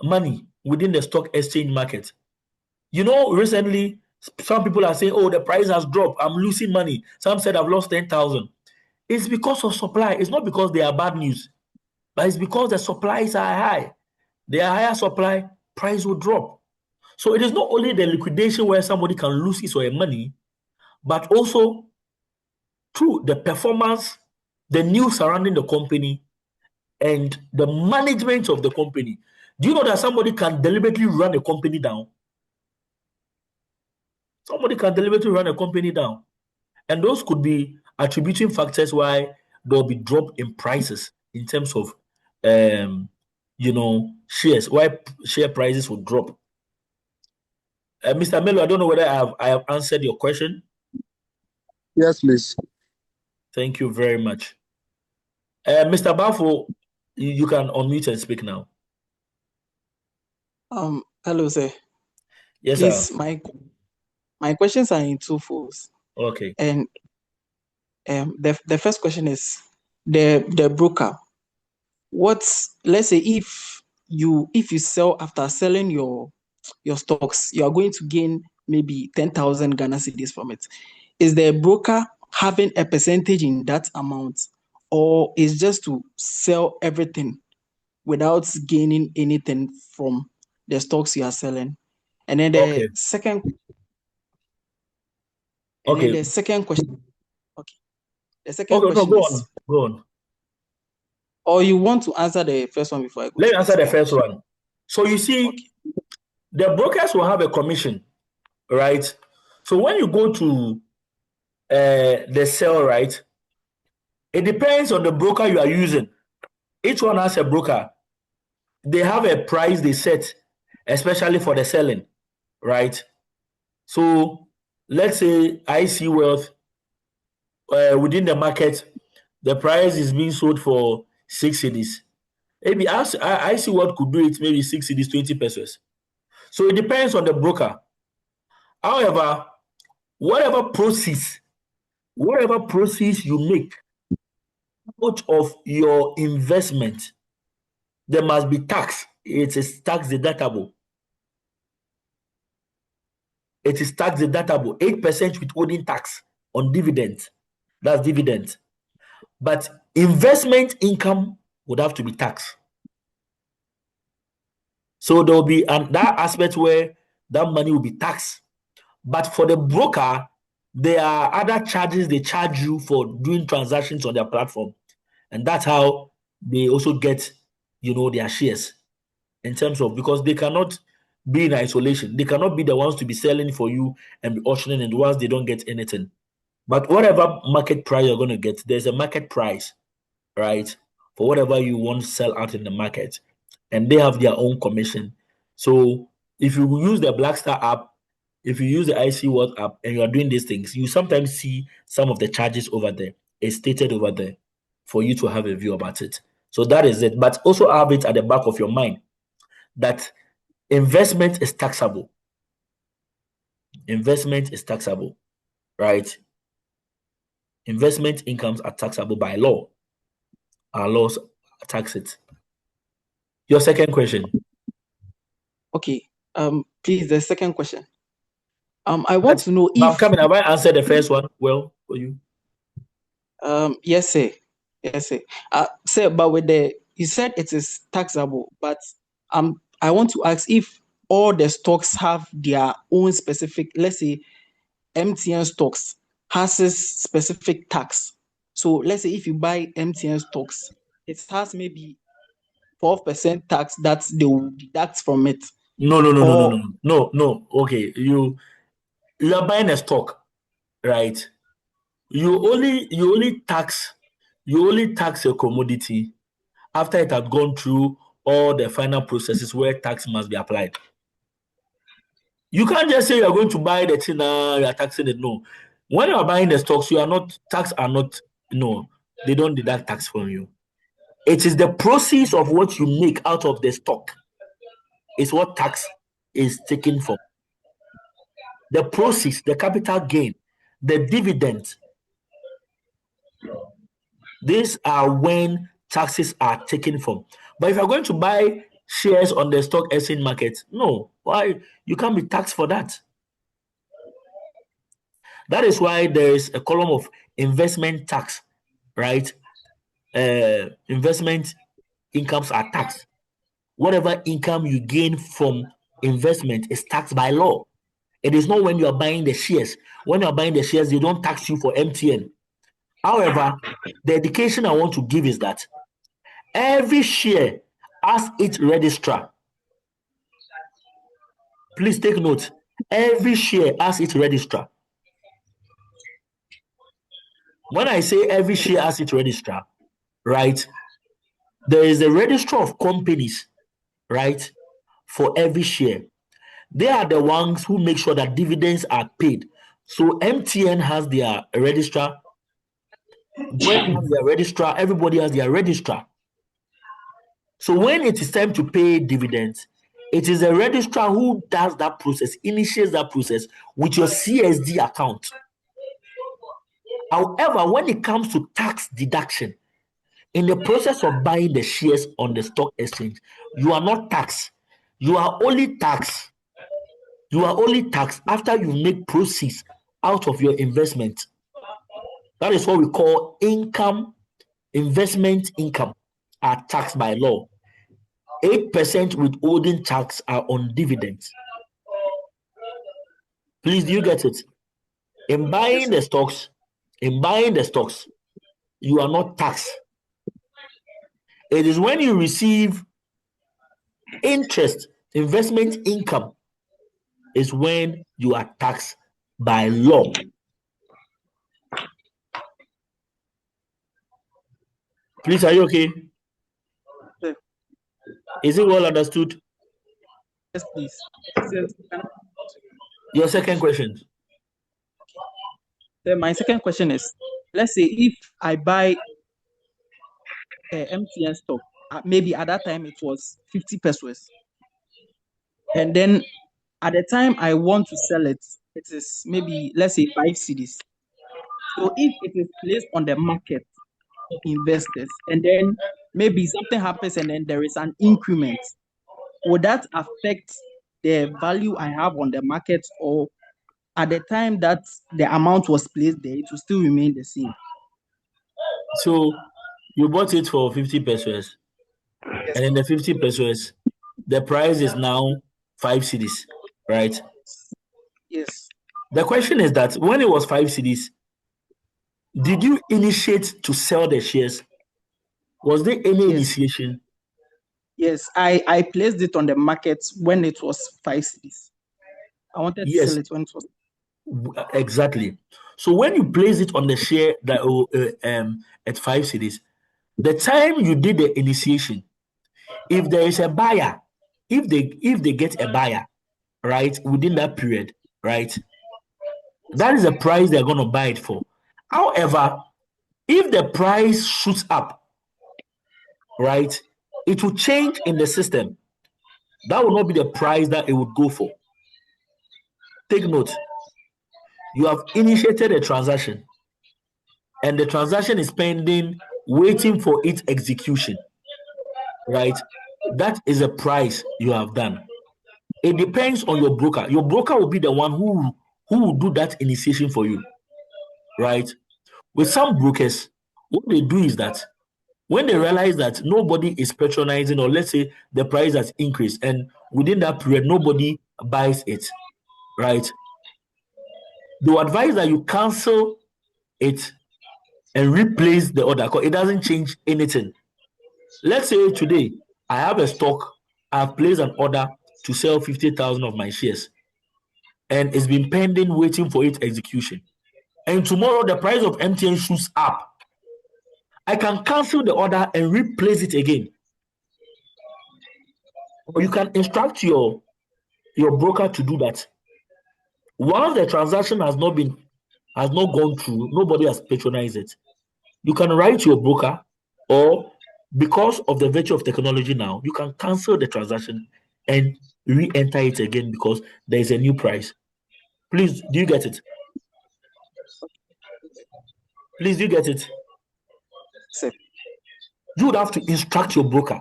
A: money within the stock exchange market. You know, recently Some people are saying, oh, the price has dropped. I'm losing money. Some said I've lost 10,000. It's because of supply. It's not because they are bad news, but it's because the supplies are high. There are higher supply, price will drop. So it is not only the liquidation where somebody can lose his or her money, but also through the performance, the news surrounding the company, and the management of the company. Do you know that somebody can deliberately run a company down? Somebody can deliberately run a company down. And those could be attributing factors why there'll be drop in prices in terms of shares, why share prices will drop. Mr. Melo, I don't know whether I have answered your question.
G: Yes, please.
A: Thank you very much. Mr. Bafo, you can unmute and speak now.
D: Hello, sir.
A: Yes,
D: Please,
A: sir.
D: my questions are in two folds.
A: Okay.
D: And the first question is the broker. Let's say if you sell, after selling your stocks, you are going to gain maybe 10,000 Ghana cedis from it. Is the broker having a percentage in that amount, or is just to sell everything without gaining anything from the stocks you are selling? And then the second question. The second question is,
A: go on.
D: Or you want to answer the first one before I go?
A: Let me answer the first one. So you see, the brokers will have a commission, right? So when you go to the sell, right, it depends on the broker you are using. Each one has a broker. They have a price they set, especially for the selling, right? So let's say IC Wealth, within the market, the price is being sold for 6 cedis. Maybe IC Wealth could do it maybe 6 cedis, 20 pesos. So it depends on the broker. However, whatever proceeds you make out of your investment, there must be tax. It is tax deductible. It is tax deductible. 8% withholding tax on dividends. That's dividend. But investment income would have to be taxed. So there will be that aspect where that money will be taxed. But for the broker, there are other charges they charge you for doing transactions on their platform. And that's how they also get, their shares in terms of, because they cannot be in isolation. They cannot be the ones to be selling for you and be auctioning, and once they don't get anything. But whatever market price you're going to get, there's a market price, right? For whatever you want to sell out in the market. And they have their own commission. So if you use the Blackstar app, if you use the IC World app and you are doing these things, you sometimes see some of the charges over there. It's stated over there for you to have a view about it. So that is it. But also have it at the back of your mind that investment is taxable. Investment is taxable, right? Investment incomes are taxable by law. Our laws tax it. Your second question.
D: Okay. Please, the second question. I want to know if
A: I'm coming. Have I answered the first one well for you?
D: Yes, sir. Yes, sir. Sir, but you said it is taxable, but I want to ask if all the stocks have their own specific, let's say MTN stocks has a specific tax. So let's say if you buy MTN stocks, it has maybe 12% tax that they will deduct from it.
A: No. Okay, you are buying a stock, right? You only tax a commodity after it had gone through all the final processes where tax must be applied. You can't just say you are going to buy the thing now, you are taxing it. No. When you are buying the stocks, they don't deduct tax from you. It is the proceeds of what you make out of the stock is what tax is taken from. The proceeds, the capital gain, the dividend. These are when taxes are taken from. But if you're going to buy shares on the stock exchange market, no. Why? You can't be taxed for that. That is why there is a column of investment tax, right? Investment incomes are taxed. Whatever income you gain from investment is taxed by law. It is not when you are buying the shares. When you are buying the shares, they don't tax you for MTN. However, the education I want to give is that every share has its registrar. Please take note. Every share has its registrar. When I say every share has its registrar, right, there is a registrar of companies, right, for every share. They are the ones who make sure that dividends are paid. So MTN has their registrar, Gwen has their registrar, everybody has their registrar. So when it is time to pay dividends, it is a registrar who does that process, initiates that process with your CSD account. However, when it comes to tax deduction, in the process of buying the shares on the stock exchange, you are not taxed. You are only taxed. You are only taxed after you make proceeds out of your investment. That is what we call income, investment income are taxed by law. 8% withholding tax are on dividends. Please, do you get it? In buying the stocks, you are not taxed. It is when you receive interest, investment income, is when you are taxed by law. Please, are you okay?
D: Yeah.
A: Is it well understood?
D: Yes, please.
A: Your second question.
D: Then my second question is, let's say if I buy MTN stock, maybe at that time it was 50 pesos. And then at the time I want to sell it, it is maybe, let's say, 5 cedis. So if it is placed on the market, investors, and then maybe something happens and then there is an increment, would that affect the value I have on the market, or at the time that the amount was placed there, it will still remain the same?
A: So you bought it for 50 pesos, and in the 50 pesos, the price is now 5 cedis, right?
D: Yes.
A: The question is that when it was 5 cedis, did you initiate to sell the shares? Was there any initiation?
D: Yes, I placed it on the market when it was 5 cedis. I wanted to sell it when it was.
A: Exactly. So when you place it on the share that at 5 cedis, the time you did the initiation, if there is a buyer, if they get a buyer, right, within that period, right, that is the price they're going to buy it for. However, if the price shoots up, right, it will change in the system. That will not be the price that it would go for. Take note. You have initiated a transaction, and the transaction is pending, waiting for its execution, right? That is a price you have done. It depends on your broker. Your broker will be the one who will do that initiation for you, right? With some brokers, what they do is that when they realize that nobody is patronizing, or let's say the price has increased, and within that period nobody buys it, right? They will advise that you cancel it and replace the order because it doesn't change anything. Let's say today I have a stock, I've placed an order to sell 50,000 of my shares, and it's been pending, waiting for its execution. And tomorrow the price of MTN shoots up. I can cancel the order and replace it again. Or you can instruct your broker to do that. Once the transaction has not gone through, nobody has patronized it, you can write to your broker, or because of the virtue of technology now, you can cancel the transaction and re-enter it again because there is a new price. Please, do you get it? Please, do you get it?
D: Sir.
A: You would have to instruct your broker.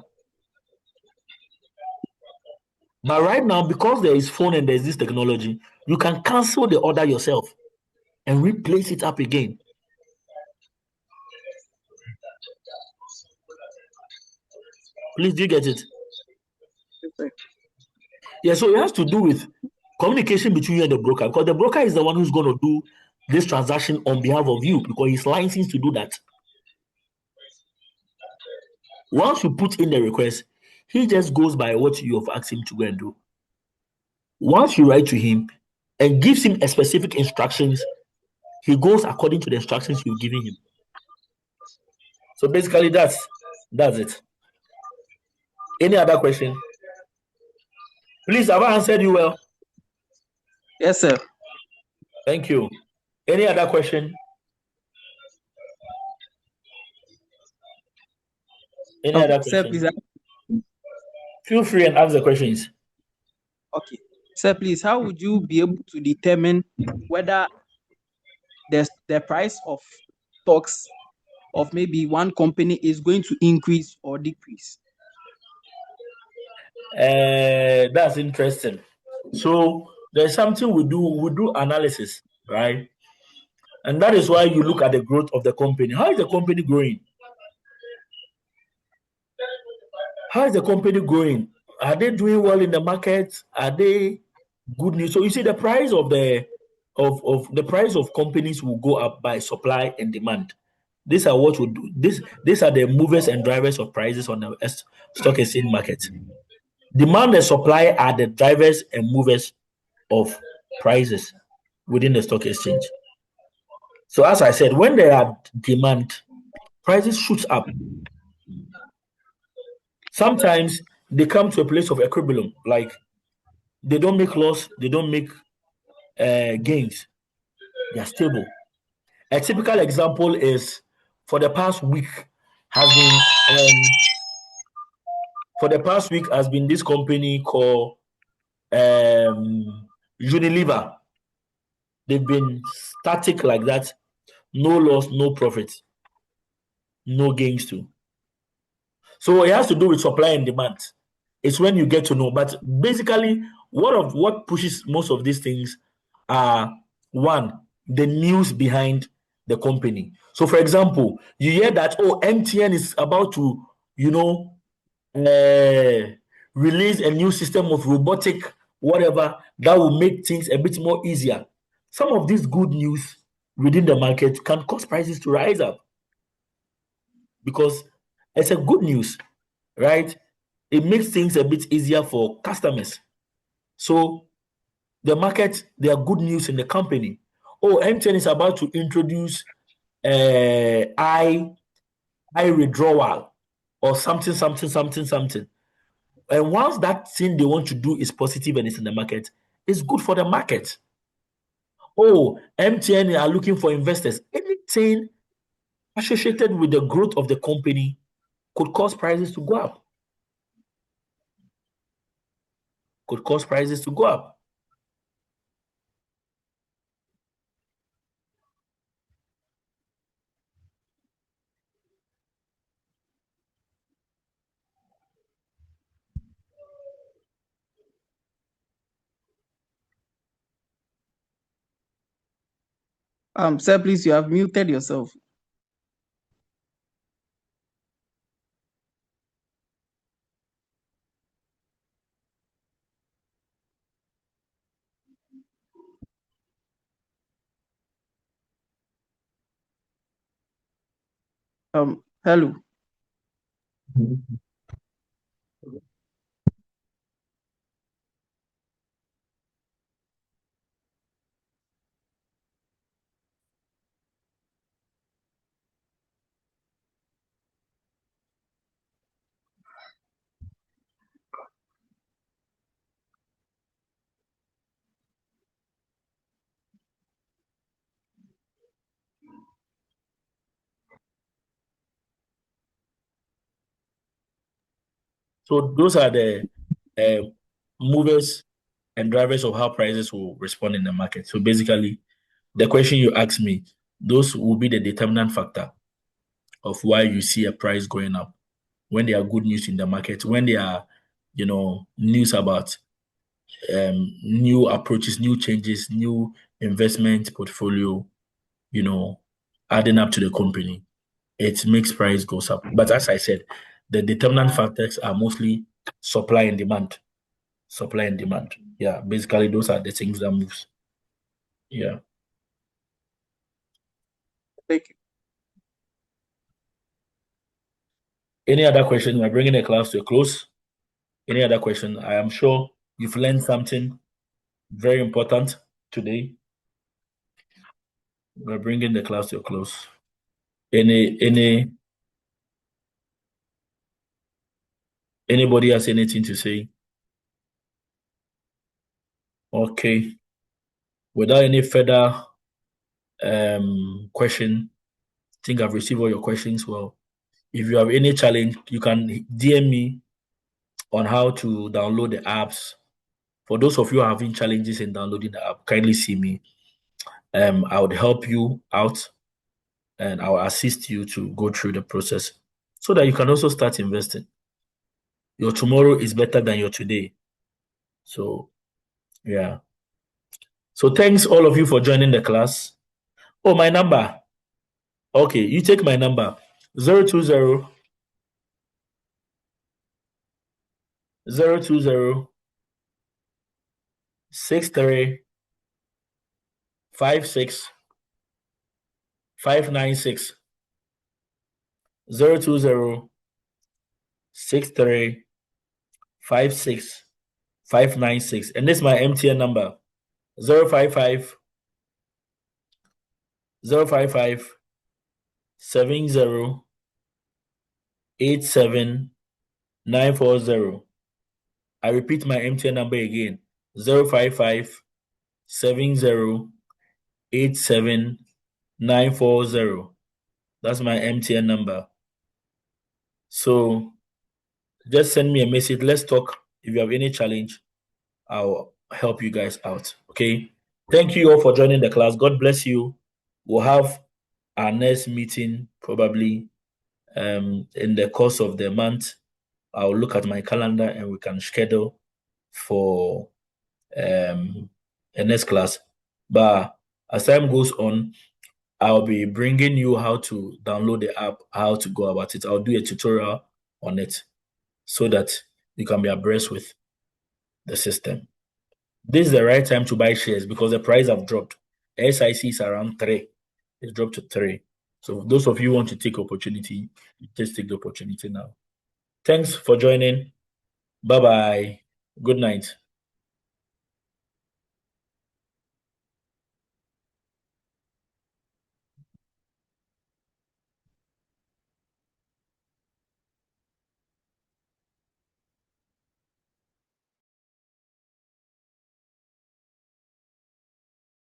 A: But right now, because there is phone and there's this technology, you can cancel the order yourself and replace it up again. Please, do you get it? Yeah, so it has to do with communication between you and the broker, because the broker is the one who's going to do this transaction on behalf of you, because he's licensed to do that. Once you put in the request, he just goes by what you have asked him to go and do. Once you write to him and gives him a specific instructions, he goes according to the instructions you've given him. So basically, that's it. Any other question? Please, have I answered you well?
D: Yes, sir.
A: Thank you. Any other question? Any other
D: Sir,
A: question?
D: please.
A: Feel free and ask the questions.
D: Okay. Sir, please, how would you be able to determine whether the price of stocks of maybe one company is going to increase or decrease?
A: That's interesting. So there's something we do analysis, right? And that is why you look at the growth of the company. How is the company growing? How is the company growing? Are they doing well in the market? Are they good news? So you see, the price of the price of companies will go up by supply and demand. These are what we do. These are the movers and drivers of prices on the stock exchange market. Demand and supply are the drivers and movers of prices within the stock exchange. So as I said, when there are demand, prices shoot up. Sometimes they come to a place of equilibrium, like they don't make loss, they don't make gains. They are stable. A typical example is for the past week has been this company called Unilever. They've been static like that, no loss, no profit, no gains too. So it has to do with supply and demand. It's when you get to know. But basically, what pushes most of these things are, one, the news behind the company. So, for example, you hear that MTN is about to, release a new system of robotic whatever that will make things a bit more easier. Some of these good news within the market can cause prices to rise up because it's a good news, right? It makes things a bit easier for customers. So the market, there are good news in the company. MTN is about to introduce eye withdrawal or something. And once that thing they want to do is positive and it's in the market, it's good for the market. MTN are looking for investors. Anything associated with the growth of the company could cause prices to go up.
D: Sir, please, you have muted yourself. Hello.
A: So those are the movers and drivers of how prices will respond in the market. So basically, the question you asked me, those will be the determinant factor of why you see a price going up. When there are good news in the market, when there are, news about new approaches, new changes, new investment portfolio adding up to the company, it makes price goes up. But as I said, the determinant factors are mostly supply and demand. Supply and demand. Yeah, basically those are the things that moves. Yeah.
D: Thank you.
A: Any other question? We're bringing the class to a close. Any other question? I am sure you've learned something very important today. We're bringing the class to a close. Anybody has anything to say? Okay. Without any further question, I think I've received all your questions. Well, if you have any challenge, you can DM me on how to download the apps. For those of you having challenges in downloading the app, kindly see me. I would help you out and I'll assist you to go through the process so that you can also start investing. Your tomorrow is better than your today. So, yeah. So thanks all of you for joining the class. Oh, my number. Okay, you take my number. 020 63 56 596. 020 63 56 596. And this is my MTN number. 055 70 87 940. I repeat my MTN number again. 055 70 87 940. That's my MTN number. So just send me a message. Let's talk. If you have any challenge, I'll help you guys out. Okay. Thank you all for joining the class. God bless you. We'll have our next meeting probably in the course of the month. I'll look at my calendar and we can schedule for the next class. But as time goes on, I'll be bringing you how to download the app, how to go about it. I'll do a tutorial on it so that you can be abreast with the system. This is the right time to buy shares because the price have dropped. SIC is around 3. It's dropped to 3. So those of you who want to take opportunity, just take the opportunity now. Thanks for joining. Bye-bye. Good night.